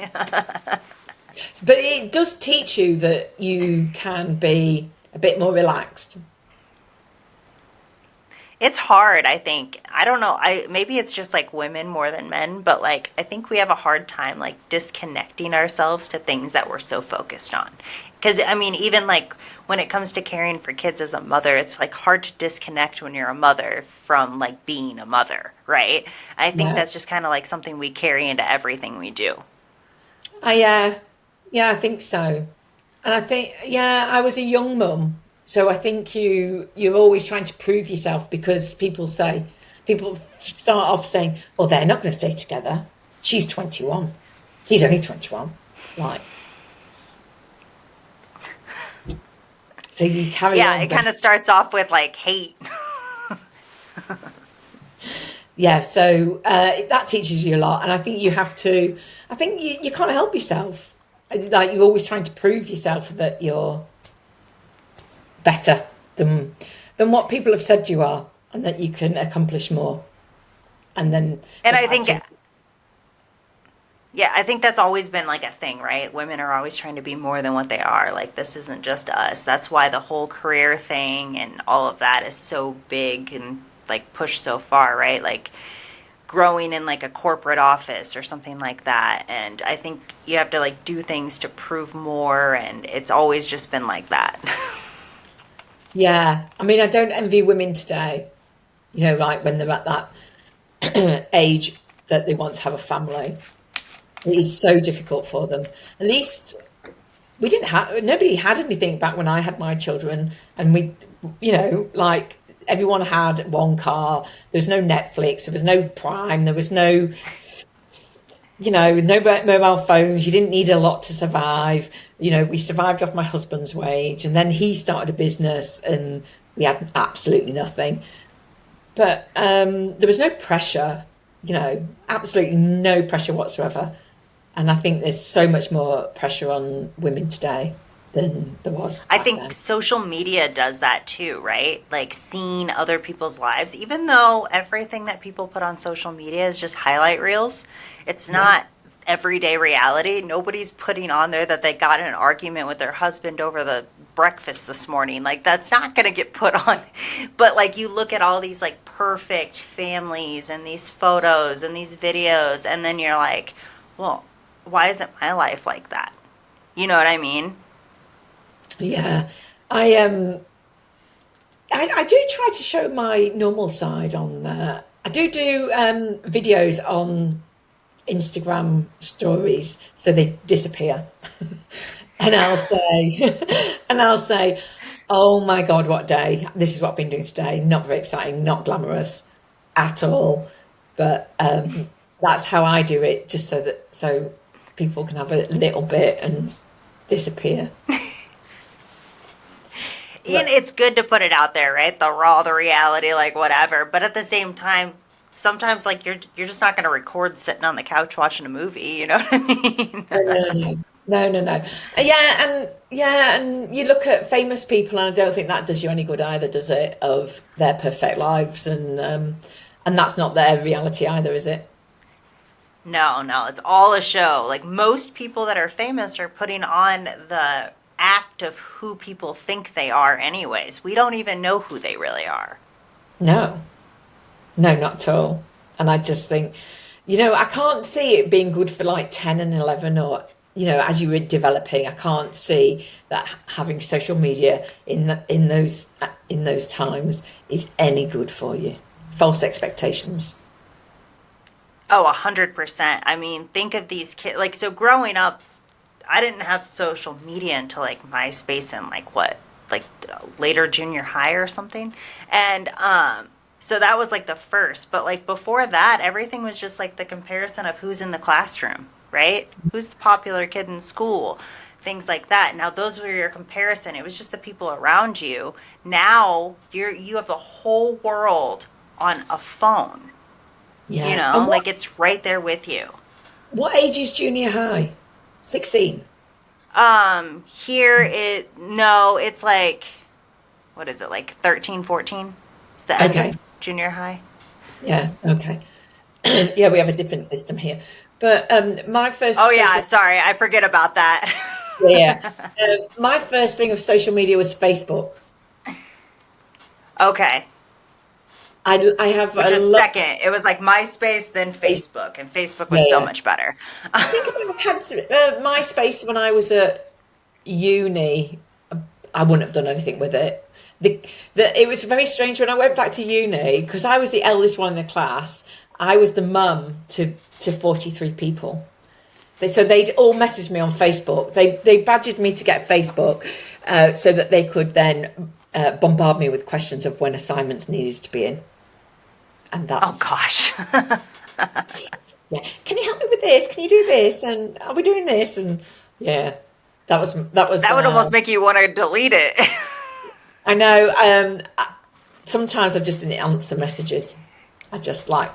But it does teach you that you can be a bit more relaxed. It's hard, I think. I don't know. I maybe it's just like women more than men, but like I think we have a hard time like disconnecting ourselves to things that we're so focused on. Because I mean, even like when it comes to caring for kids as a mother, it's like hard to disconnect when you're a mother from like being a mother, right? I think Yeah. that's just kind of like something we carry into everything we do. Yeah, I think so. And I think, yeah, I was a young mum, so I think you're always trying to prove yourself because people start off saying, "Well, they're not going to stay together. She's 21. He's only 21." Like, so you carry Yeah, on it the kind of starts off with like hate. yeah. So that teaches you a lot, and I think you have to. I think you can't help yourself. Like you're always trying to prove yourself that you're better than what people have said you are, and that you can accomplish more. And then And I that think takes Yeah, I think that's always been like a thing, right? Women are always trying to be more than what they are. Like, this isn't just us. That's why the whole career thing and all of that is so big and like pushed so far, right? Like, growing in like a corporate office or something like that. And I think you have to like do things to prove more. And it's always just been like that. yeah. I mean, I don't envy women today. Like when they're at that age that they want to have a family. It is so difficult for them. At least we didn't have nobody had anything back when I had my children, and like everyone had one car. There was no Netflix, there was no Prime, there was no mobile phones. You didn't need a lot to survive. We survived off my husband's wage, and then he started a business, and we had absolutely nothing. But there was no pressure, absolutely no pressure whatsoever. And I think there's so much more pressure on women today than there was I back think then. social media does that too, right? Like seeing other people's lives, even though everything that people put on social media is just highlight reels, it's Yeah. not everyday reality. Nobody's putting on there that they got in an argument with their husband over the breakfast this morning. Like, that's not going to get put on. But like, you look at all these like perfect families and these photos and these videos, and then you're like, well, why isn't my life like that? You know what I mean? Yeah. I I do try to show my normal side on I do videos on Instagram stories so they disappear. And I'll say, "Oh my God, what day. This is what I've been doing today. Not very exciting, not glamorous at all." But that's how I do it, just so people can have a little bit and disappear. And But it's good to put it out there, right? The raw, the reality, like whatever. But at the same time, sometimes like you're just not going to record sitting on the couch watching a movie. You know what I mean? no, no, no, no, no, no. And you look at famous people, and I don't think that does you any good either, does it? Of their perfect lives, and that's not their reality either, is it? No, no, it's all a show. Like most people that are famous are putting on the act of who people think they are, anyways. We don't even know who they really are. No, no, not at all. And I just think, I can't see it being good for like 10 and 11, or, as you were developing, I can't see that having social media in those times is any good for you. False expectations. Oh, 100%. I mean, think of these kids. Like, so growing up, I didn't have social media until like MySpace and like what, like later junior high or something. And so that was like the first. But like before that, everything was just like the comparison of who's in the classroom, right? Who's the popular kid in school, things like that. Now those were your comparison. It was just the people around you. Now you have the whole world on a phone. You Yeah. know, And like it's right there with you. what age is junior high? 16. Here it no, it's like what is it, like 13, 14? It's the end of Okay. junior high. Yeah. Okay. Yeah, we have a different system here. But my Oh first yeah, social sorry, I forget about that. yeah, my first thing of social media was Facebook. Okay. I have which a was lot. second. It was like MySpace, then Facebook, and Facebook Yeah, was so yeah. much better. I think if I had MySpace when I was at uni, I wouldn't have done anything with it. The, it was very strange when I went back to uni because I was the eldest one in the class. I was the mum to 43 people. So they'd all messaged me on Facebook. They badgered me to get Facebook so that they could then bombard me with questions of when assignments needed to be in. And Oh that's, gosh. yeah. Can you help me with this? Can you do this? And are we doing this? And yeah, that was. That would almost make you want to delete it. I know. Sometimes I just didn't answer messages. I just like,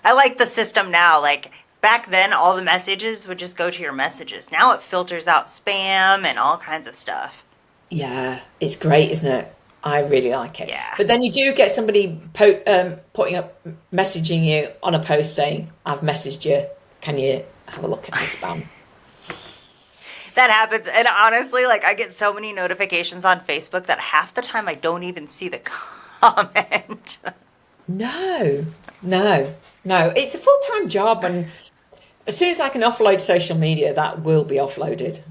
I like the system now. Like back then, all the messages would just go to your messages. Now it filters out spam and all kinds of stuff. yeah, it's great, isn't it? I really like it. Yeah. But then you do get somebody putting up, messaging you on a post saying, "I've messaged you. Can you have a look at the spam?" That happens. And honestly, like I get so many notifications on Facebook that half the time I don't even see the comment. No, no, no. It's a full-time job, and as soon as I can offload social media, that will be offloaded.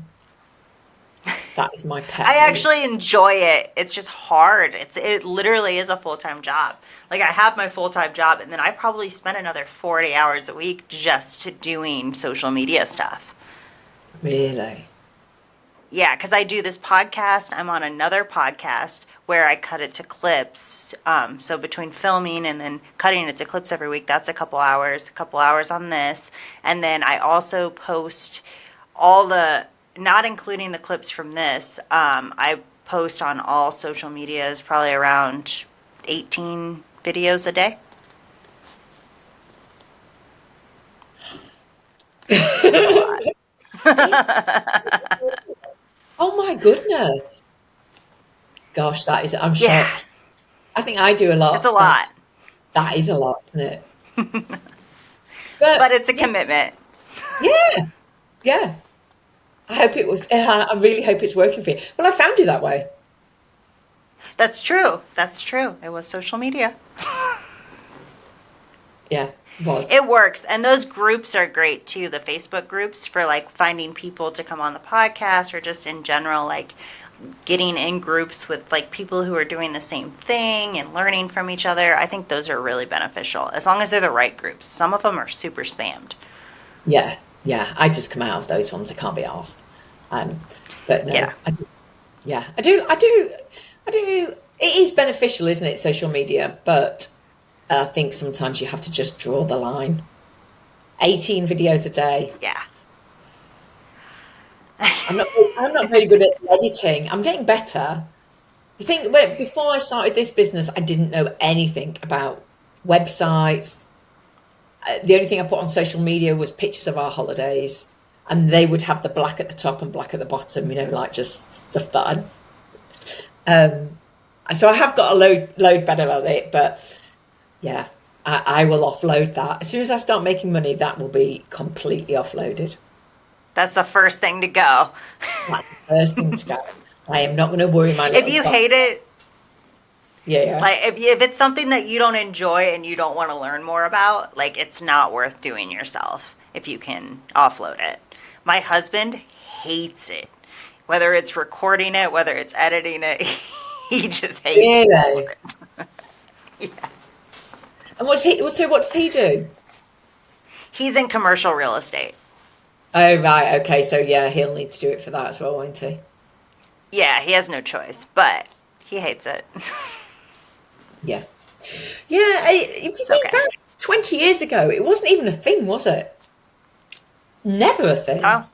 That is my pet I hate. actually enjoy it. It's just hard. It literally is a full-time job. Like I have my full-time job and then I probably spend another 40 hours a week just doing social media stuff. Really? Yeah, because I do this podcast. I'm on another podcast where I cut it to clips. So between filming and then cutting it to clips every week, that's a couple hours on this. And then I also post all the, not including the clips from this, I post on all social medias probably around 18 videos a day. It's a lot. Oh my goodness. Gosh, that is, I'm Yeah, shocked. I think I do a it's a lot. lot, That is a lot, isn't it? But but it's a yeah, commitment. yeah, yeah. I hope it was, I really hope it's working for you. Well, I found you that way. That's true. That's true. It was social media. Yeah, was. It works. And those groups are great too. The Facebook groups for like finding people to come on the podcast or just in general, like getting in groups with like people who are doing the same thing and learning from each other. I think those are really beneficial as long as they're the right groups. Some of them are super spammed. Yeah, yeah. I just come out of those ones. I can't be asked. Um, but no, Yeah. I do. Yeah, I do. It is beneficial, isn't it, social media? But I think sometimes you have to just draw the line. 18 videos a day. Yeah. I'm not. I'm not very good at editing. I'm getting better. You think, well, before I started this business, I didn't know anything about websites. The only thing I put on social media was pictures of our holidays, and they would have the black at the top and black at the bottom. Like just stuff that um, so I have got a load better at it, but yeah, I will offload that as soon as I start making money. That will be completely offloaded. That's the first thing to go. That's the first thing to go. I am not going to worry my If little you top. hate it, Yeah, yeah. like if it's something that you don't enjoy and you don't want to learn more about, like it's not worth doing yourself if you can offload it. My husband hates it. Whether it's recording it, whether it's editing it, he just hates all of Really? it. Yeah. And so what does he do? He's in commercial real estate. Oh, right. Okay. So yeah, he'll need to do it for that as well, won't he? Yeah, he has no choice, but he hates it. Yeah. Yeah. If you It's think okay. back 20 years ago, it wasn't even a thing, was it? Never a thing. Oh,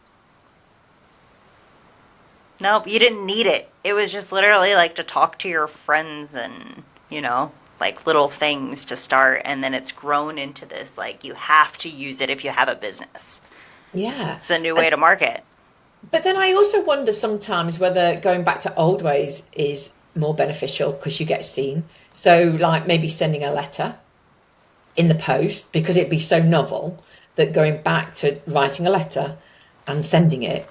nope, you didn't need it. It was just literally like to talk to your friends and, like little things to start. And then it's grown into this, like, you have to use it if you have a business. Yeah. It's a new way to market. But then I also wonder sometimes whether going back to old ways is more beneficial because you get seen. So, like maybe sending a letter in the post because it'd be so novel that going back to writing a letter and sending it,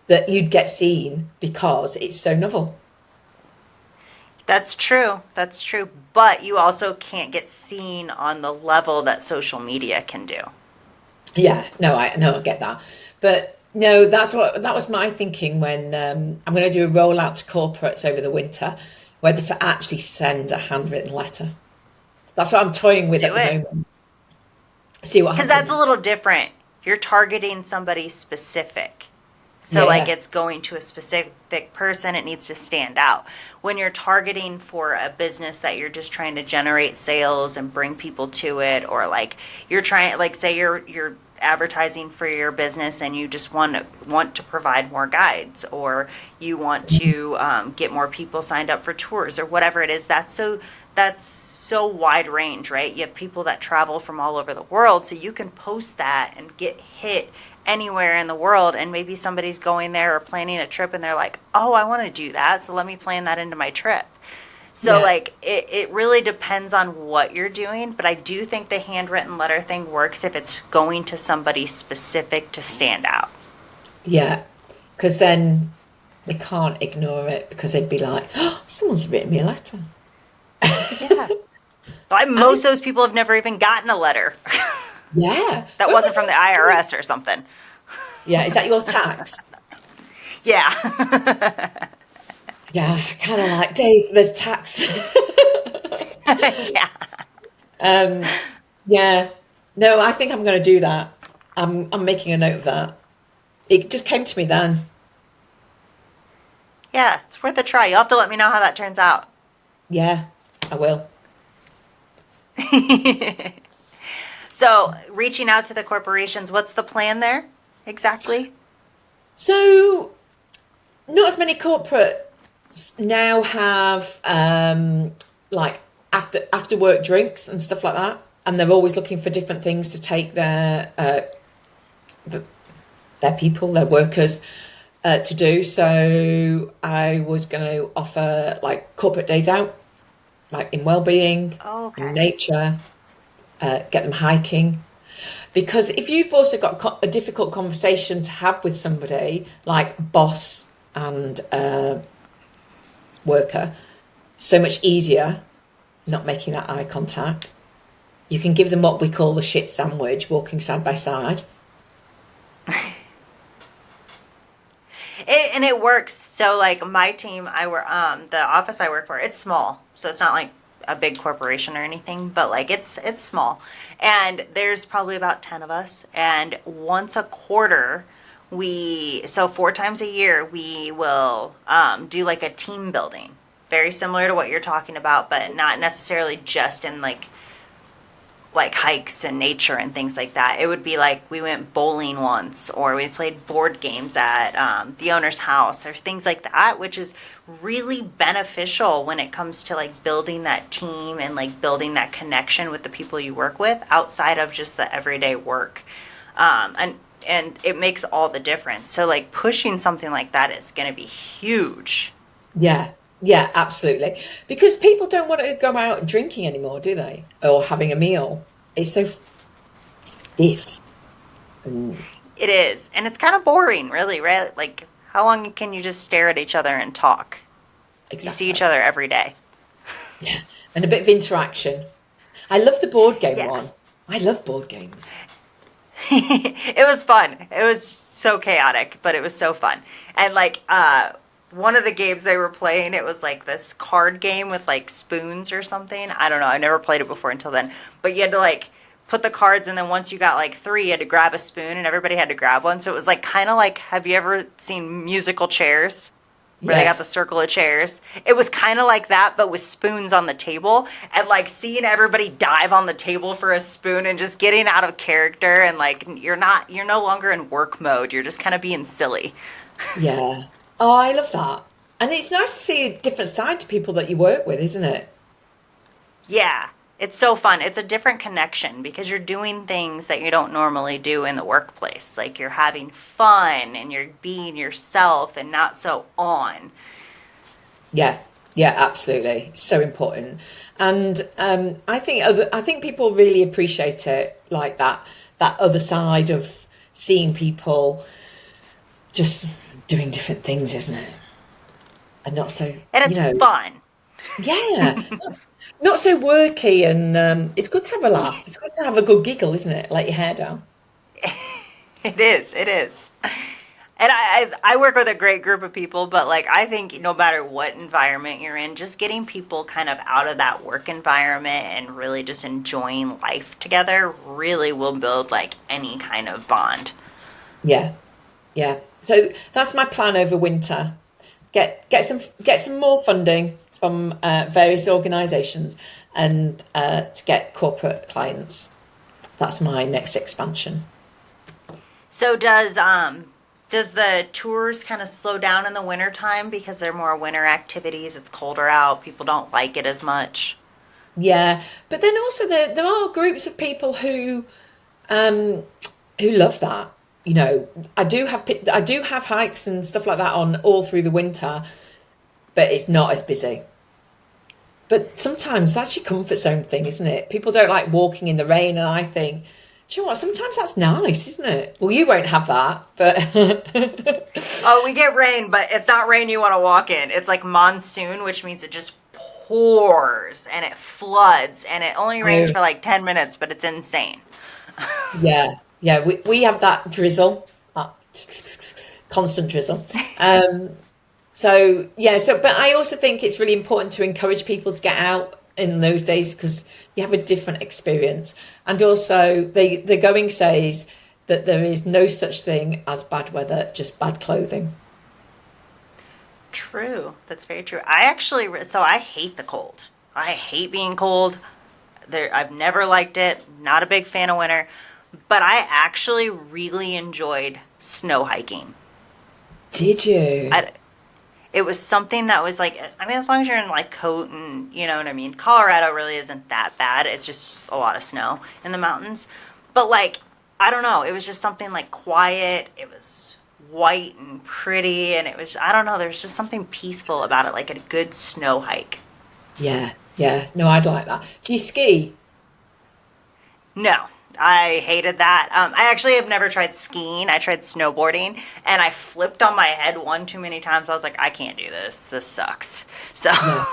that you'd get seen because it's so novel. That's true. That's true. But you also can't get seen on the level that social media can do. Yeah, no, I get that, but no, that was my thinking when I'm going to do a rollout to corporates over the winter, whether to actually send a handwritten letter. That's what I'm toying with at Do the it. moment. See what Because that's a happens. little different. You're targeting somebody specific. So, like, Yeah, it's going to a specific person, it needs to stand out. When you're targeting for a business that you're just trying to generate sales and bring people to it, or like you're trying, like, say you're advertising for your business and you just want to provide more guides, or you want to get more people signed up for tours, or whatever it is. That's so wide range, right? You have people that travel from all over the world, so you can post that and get hit anywhere in the world, and maybe somebody's going there or planning a trip and they're like, oh, I want to do that, so let me plan that into my trip. So yeah, like it really depends on what you're doing, but I do think the handwritten letter thing works if it's going to somebody specific to stand out. yeah. Because then they can't ignore it because they'd be like, oh, someone's written me a letter. Yeah. Like, And most it, of those people have never even gotten a letter. yeah, That when wasn't was from the that story? IRS or something. Yeah, is that your tax? Yeah. Yeah, kind of like Dave. There's tax. Yeah. um, yeah, no, I think I'm going to do that. I'm making a note of that. It just came to me then. Yeah, it's worth a try. You'll have to let me know how that turns out. Yeah, I will. So, reaching out to the corporations, what's the plan there exactly? So, not as many corporates now have like after work drinks and stuff like that, and they're always looking for different things to take th- their people, their workers, to do. So, I was going to offer like corporate days out, like in well-being, Oh, in okay. nature, get them hiking. Because if you've also got a difficult conversation to have with somebody like boss and worker, so much easier not making that eye contact. You can give them what we call the shit sandwich, walking side by side. And it works. So like my team, the office I work for, it's small, so it's not like a big corporation or anything, but like it's small, and there's probably about 10 of us, and once a quarter, so 4 times a year we will do like a team building, very similar to what you're talking about, but not necessarily just in like hikes and nature and things like that. It would be like we went bowling once, or we played board games at the owner's house, or things like that, which is really beneficial when it comes to like building that team and like building that connection with the people you work with outside of just the everyday work. And it makes all the difference. So like pushing something like that is going to be huge. Yeah, yeah, absolutely. Because people don't want to go out drinking anymore, do they? Or having a meal. It's so stiff. And It is, and it's kind of boring, really, right? Like, how long can you just stare at each other and talk? You see each exactly. other every day. Yeah. And a bit of interaction. I love the board game Yeah. one. I love board games. It was fun. It was so chaotic, but it was so fun. And like one of the games they were playing, it was like this card game with like spoons or something. I don't know. I never played it before until then. But you had to like put the cards, and then once you got like three, you had to grab a spoon, and everybody had to grab one. So it was like kind of like, have you ever seen musical chairs? Where they got the Yes. circle of chairs. It was kind of like that, but with spoons on the table, and like seeing everybody dive on the table for a spoon and just getting out of character, and like you're no longer in work mode. You're just kind of being silly. Yeah. Oh, I love that. And it's nice to see a different side to people that you work with, isn't it? Yeah, it's so fun. It's a different connection because you're doing things that you don't normally do in the workplace. Like you're having fun and you're being yourself and not so on. Yeah. Yeah, absolutely. So important. And I think people really appreciate it like that, that other side of seeing people just doing different things, isn't it? And not so, And you it's know, fun. Yeah, not so worky, and it's good to have a laugh. It's good to have a good giggle, isn't it? Let your hair down. It is. It is. And I work with a great group of people, but like I think no matter what environment you're in, just getting people kind of out of that work environment and really just enjoying life together really will build like any kind of bond. Yeah, yeah. So that's my plan over winter. Get some more funding from various organisations, and to get corporate clients. That's my next expansion. So does the tours kind of slow down in the winter time because they're more winter activities, it's colder out, people don't like it as much? Yeah, but then also there are groups of people um, who love that. You know, I do have hikes and stuff like that on all through the winter, but it's not as busy. But sometimes that's your comfort zone thing, isn't it? People don't like walking in the rain, and I think, do you know what? Sometimes that's nice, isn't it? Well, you won't have that, but Oh, we get rain, but it's not rain you want to walk in. It's like monsoon, which means it just pours and it floods and it only rains oh, for like 10 minutes, but it's insane. yeah, yeah, we have that drizzle, constant drizzle. Um, So yeah, but I also think it's really important to encourage people to get out in those days because you have a different experience. And also, the going says that there is no such thing as bad weather, just bad clothing. True. That's very true. I actually, so I hate the cold. I hate being cold. I've never liked it. Not a big fan of winter. But I actually really enjoyed snow hiking. Did you? I, it was something that was like, I mean, as long as you're in like coat and you know what I mean. Colorado really isn't that bad. It's just a lot of snow in the mountains. But like, I don't know. It was just something like quiet. It was white and pretty. And it was, I don't know. There's just something peaceful about it, like a good snow hike. Yeah, yeah. No, I'd like that. Do you ski? No, I hated that. I actually have never tried skiing. I tried snowboarding and I flipped on my head one too many times. I was like, I can't do this. This sucks. So, Yeah,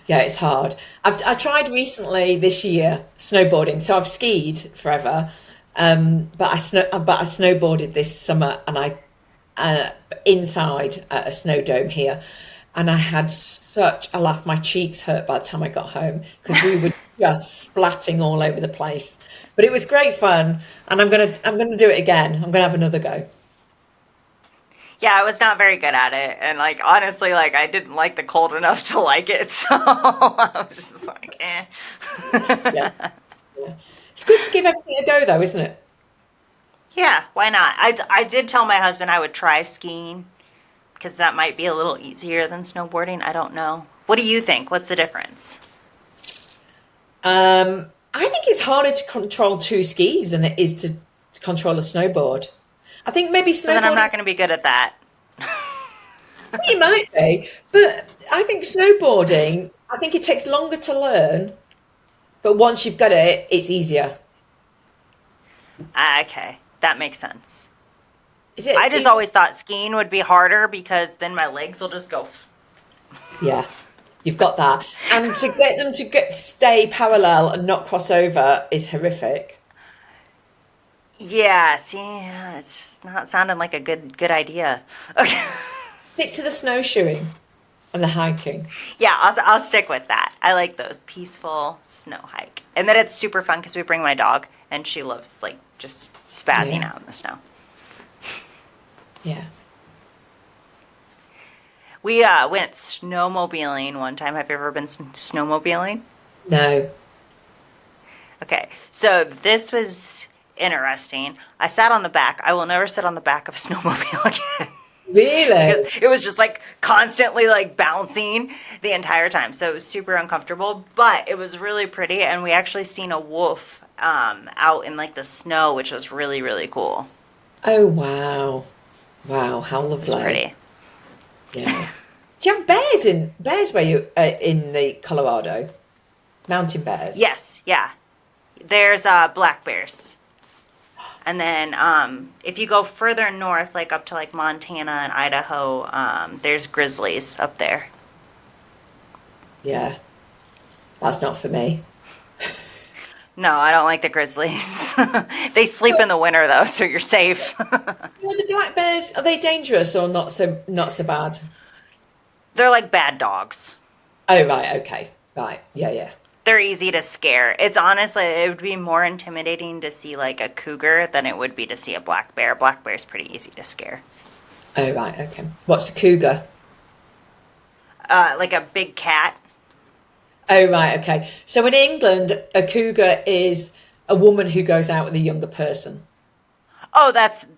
yeah. It's hard. I tried recently this year snowboarding. So I've skied forever, but I snowboarded this summer, and I uh, inside at a snow dome here, and I had such a laugh. My cheeks hurt by the time I got home because we were just splatting all over the place. But it was great fun, and I'm gonna do it again. I'm gonna have another go. yeah, I was not very good at it. And like, honestly, like, I didn't like the cold enough to like it. So I was just like, Yeah, eh. yeah. It's good to give everything a go, though, isn't it? Yeah, why not? I did tell my husband I would try skiing because that might be a little easier than snowboarding. I don't know. What do you think? What's the difference? I think it's harder to control two skis than it is to control a snowboard. I think maybe So then I'm snowboarding, not going to be good at that. well, you might be, but I think snowboarding, I think it takes longer to learn, but once you've got it, it's easier. Ah, okay, that makes sense. Is I it? just Is always thought skiing would be harder because then my legs will just go. Yeah, you've got that, and to get them to stay parallel and not cross over is horrific. Yeah, see, it's just not sounding like a good idea. Okay. Stick to the snowshoeing and the hiking. Yeah, I'll stick with that. I like those peaceful snow hike, and then it's super fun because we bring my dog, and she loves like just spazzing Yeah, out in the snow. yeah. We went snowmobiling one time. Have you ever been snowmobiling? No, Okay, so this was interesting. I sat on the back. I will never sit on the back of a snowmobile again because really. it was just like constantly like bouncing the entire time. So it was super uncomfortable, but it was really pretty. And we actually seen a wolf out in like the snow, which was really, really cool. Oh wow, wow, how It was lovely. pretty. Yeah. Do you have bears where you in the Colorado? Mountain bears. Yes, yeah. There's black bears. And then if you go further north, like up to like Montana and Idaho, there's grizzlies up there. Yeah, that's not for me. No, I don't like the grizzlies. They sleep in the winter though, so you're safe. Are the black bears, are they dangerous or not so bad? They're like bad dogs. Oh right, okay. Right. Yeah, yeah. They're easy to scare. It's honestly, it would be more intimidating to see like a cougar than it would be to see a black bear. Black bear's pretty easy to scare. Oh right, okay. What's a cougar? Like a big cat. Oh right, okay. So in England, a cougar is a woman who goes out with a younger person. Oh,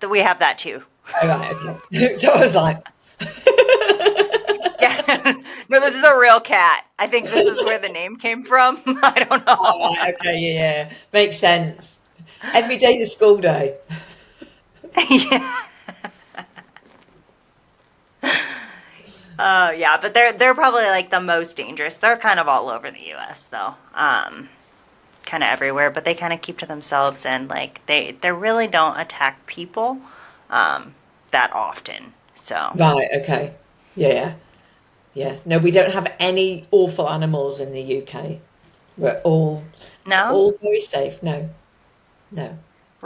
we have that too. Oh right, okay. So I was like, Yeah. No, this is a real cat. I think this is where the name came from. I don't oh know. right, okay, yeah, yeah. Makes sense. Every day's a school day. Yeah. Yeah, but they're probably like the most dangerous. They're kind of all over the U.S. though, kind of everywhere. But they kind of keep to themselves, and like they really don't attack people that often. So Right, okay. Yeah, yeah. Yeah. No, we don't have any awful animals in the UK. It's no, all very safe. No, no.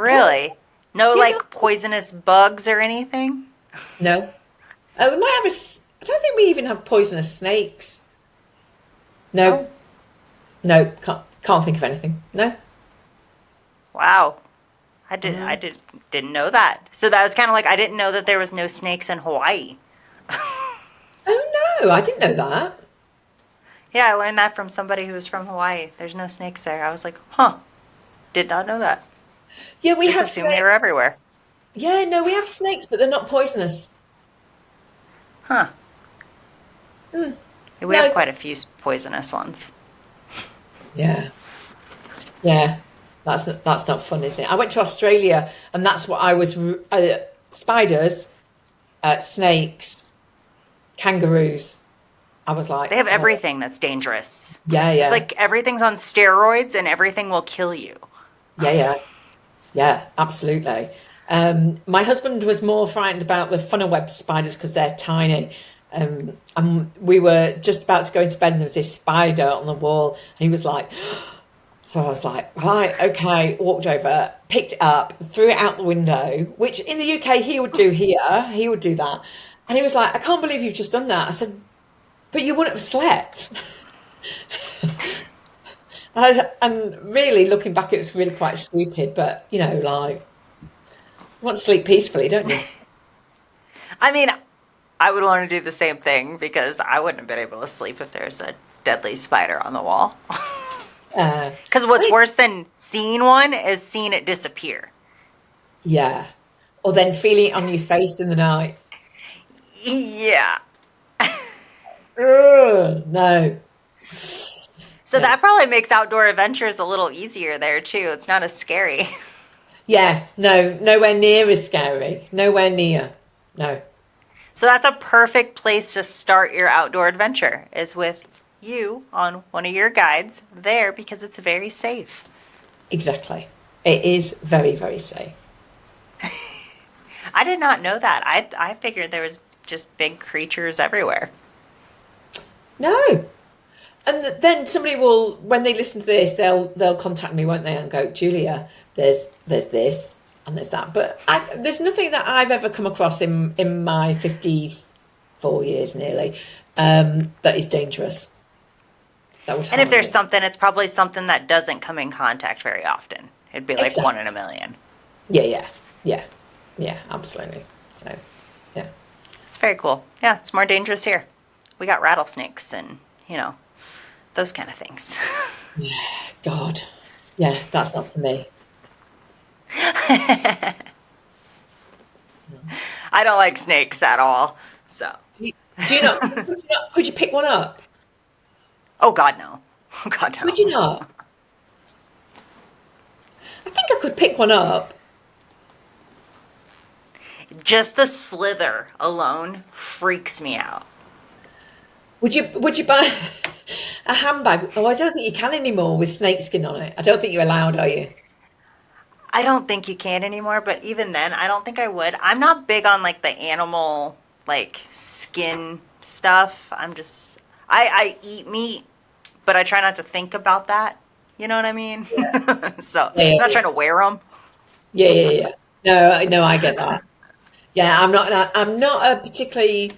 Can't, really, no yeah, no, like poisonous bugs or anything. no. We might have I don't think we even have poisonous snakes. No, Oh, no, can't think of anything. No. wow. I Mm. didn't know that. So that was kind of like I didn't know that there was no snakes in Hawaii. Oh no, I didn't know that. Yeah, I learned that from somebody who was from Hawaii. There's no snakes there. I was like, huh, did not know that. Yeah, we Just have assumed they snakes. were everywhere. Yeah, no, we have snakes, but they're not poisonous. Huh. Mm. We have No. quite a few poisonous ones. Yeah, yeah. That's not fun, is it? I went to Australia, and that's what I was. Spiders, snakes, kangaroos. I was like, They have oh, everything that's dangerous. yeah, It's yeah, like everything's on steroids and everything will kill you. yeah, yeah, yeah, absolutely. My husband was more frightened about the funnel web spiders because they're tiny. And we were just about to go into bed, and there was this spider on the wall, and he was like, so I was like, right, okay, walked over, picked it up, threw it out the window, which in the UK he would do here. He would do that. And he was like, I can't believe you've just done that. I said, but you wouldn't have slept. And really, looking back, it was really quite stupid. But, like, you want to sleep peacefully, don't you? I mean, I would want to do the same thing because I wouldn't have been able to sleep if there's a deadly spider on the wall. Because I what's mean, worse than seeing one is seeing it disappear. yeah. Or then feeling it on your face in the night. Yeah. Ugh, no, So no. that probably makes outdoor adventures a little easier there too. It's not as scary. Yeah, no, nowhere near as scary. Nowhere near. No, So that's a perfect place to start your outdoor adventure is with you on one of your guides there because it's very safe. exactly. It is very, very safe. I did not know that. I figured there was just big creatures everywhere. No. And then somebody will, when they listen to this, they'll contact me, won't they, and go, Julia, there's this and there's that. But there's nothing that I've ever come across in my 54 years nearly that is dangerous. That would And if harm there's me. something, it's probably something that doesn't come in contact very often. It'd be like one Exactly. in a million. Yeah, yeah, yeah, yeah, absolutely. So, yeah. It's very cool. Yeah, it's more dangerous here. We got rattlesnakes and, those kind of things. God. Yeah, that's not for me. I don't like snakes at all. So, Do you, do you not, could you pick one up? oh God, no. Oh God, Could you no. not? I think I could pick one up. Just the slither alone freaks me out. Would you buy a handbag? Oh, I don't think you can anymore with snakeskin on it. I don't think you're allowed, are you? I don't think you can anymore, but even then, I don't think I would. I'm not big on like the animal, like skin stuff. I eat meat, but I try not to think about that. You know what I mean? So Yeah, I'm not yeah, trying to wear them. yeah, yeah, yeah. No, I get that. Yeah, I'm not a particularly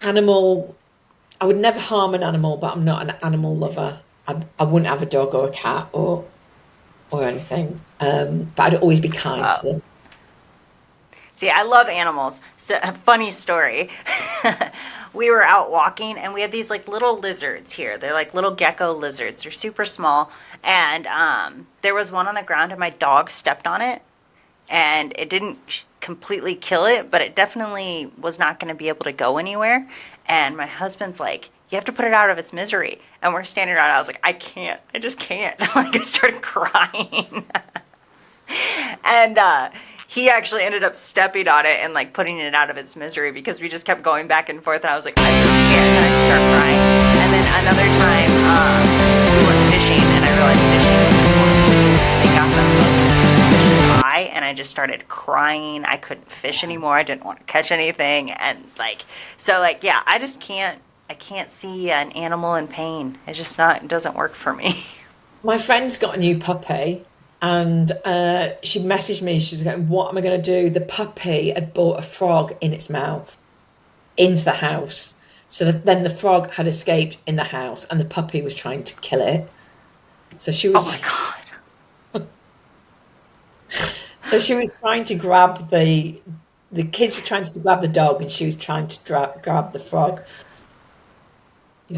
animal. I would never harm an animal, but I'm not an animal lover. I wouldn't have a dog or a cat or anything. But I'd always be kind to them. See, I love animals. So, a funny story. We were out walking and we have these like little lizards here. They're like little gecko lizards. They're super small. And there was one on the ground and my dog stepped on it. And it didn't completely kill it, but it definitely was not going to be able to go anywhere. And my husband's like, you have to put it out of its misery. And we're standing around. I was like, I can't. I just can't. Like, I started crying. And he actually ended up stepping on it and like putting it out of its misery because we just kept going back and forth. And I was like, I just can't. And I start crying. And then another time, we went fishing, and I realized fishing was important. They got the hook high, and I just started crying. I couldn't fish anymore. I didn't want to catch anything, and like, so like, yeah, I just can't. I can't see an animal in pain. It's just not. It doesn't work for me. My friend's got a new puppy, and she messaged me. She was going, "What am I going to do?" The puppy had brought a frog in its mouth into the house. So then the frog had escaped in the house, and the puppy was trying to kill it. So she Oh my was, god. so she was trying to grab the kids were trying to grab the dog, and she was trying to grab the frog.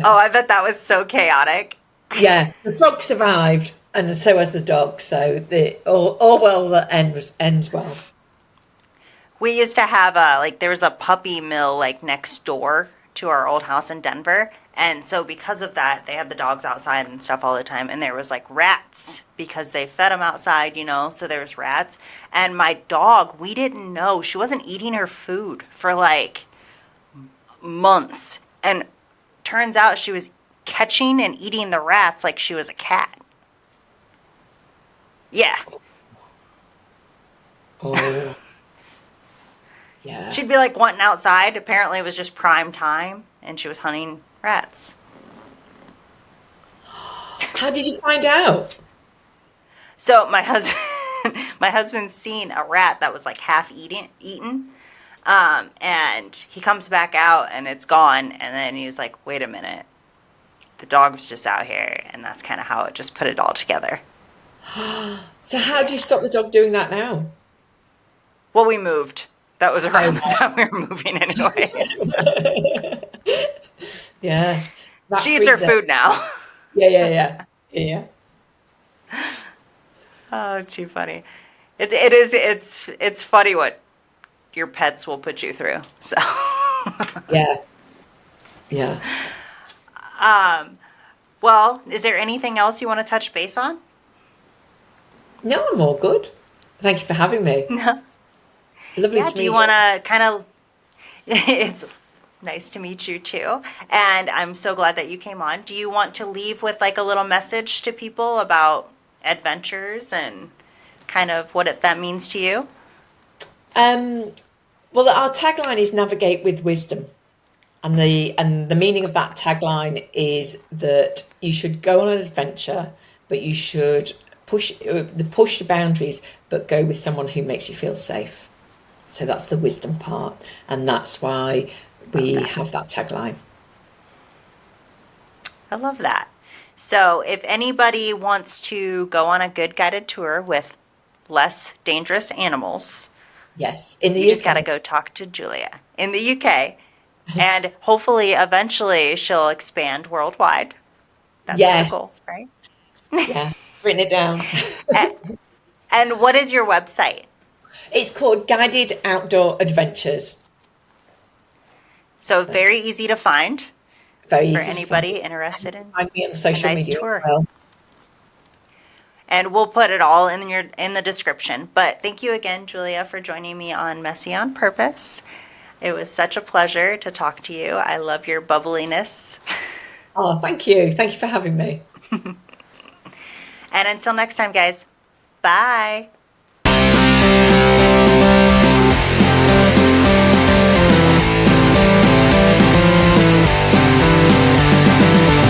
Oh, Yeah, I bet that was so chaotic. yeah. The frog survived, and so has the dog. So the all well that ends well. We used to have a like there was a puppy mill like next door to our old house in Denver. And so because of that, they had the dogs outside and stuff all the time. And there was like rats because they fed them outside, you know, so there was rats. And my dog, we didn't know. She wasn't eating her food for like months. And turns out she was catching and eating the rats like she was a cat. Yeah. Oh, yeah. She'd be like wanting outside. Apparently, it was just prime time, and she was hunting rats. How did you find out? So my husband, my husband's seen a rat that was like half eaten, and he comes back out and it's gone. And then he's like, "Wait a minute, the dog was just out here," and that's kind of how it just put it all together. So how do you stop the dog doing that now? Well, we moved. That was around the Oh, time we were moving, anyways. yeah. That She eats her frees it. food now. Yeah, yeah, yeah. Yeah, Oh, too funny. It's funny what your pets will put you through. So, yeah, yeah. um, well, is there anything else you want to touch base on? No, I'm all good. Thank you for having me. No. Lovely Yeah. to Do you meet want you. to kind of? It's nice to meet you too, and I'm so glad that you came on. Do you want to leave with like a little message to people about adventures and kind of what that means to you? Um, well, our tagline is "Navigate with wisdom," and the meaning of that tagline is that you should go on an adventure, but you should push the boundaries, but go with someone who makes you feel safe. So that's the wisdom part, and that's why Love we that. have that tagline. I love that. So, if anybody wants to go on a good guided tour with less dangerous animals, Yes, in the you just got to UK. go talk to Julia in the UK. And hopefully, eventually, she'll expand worldwide. That's the Yes, goal, right? yeah, written it down. A- And what is your website? It's called Guided Outdoor Adventures. So, So very easy to find very for easy to find. anybody interested in Find me on a social nice media as tour. well. And we'll put it all in the description. But thank you again, Julia, for joining me on Messy on Purpose. It was such a pleasure to talk to you. I love your bubbliness. Oh, thank you. Thank you for having me. And until next time, guys, bye.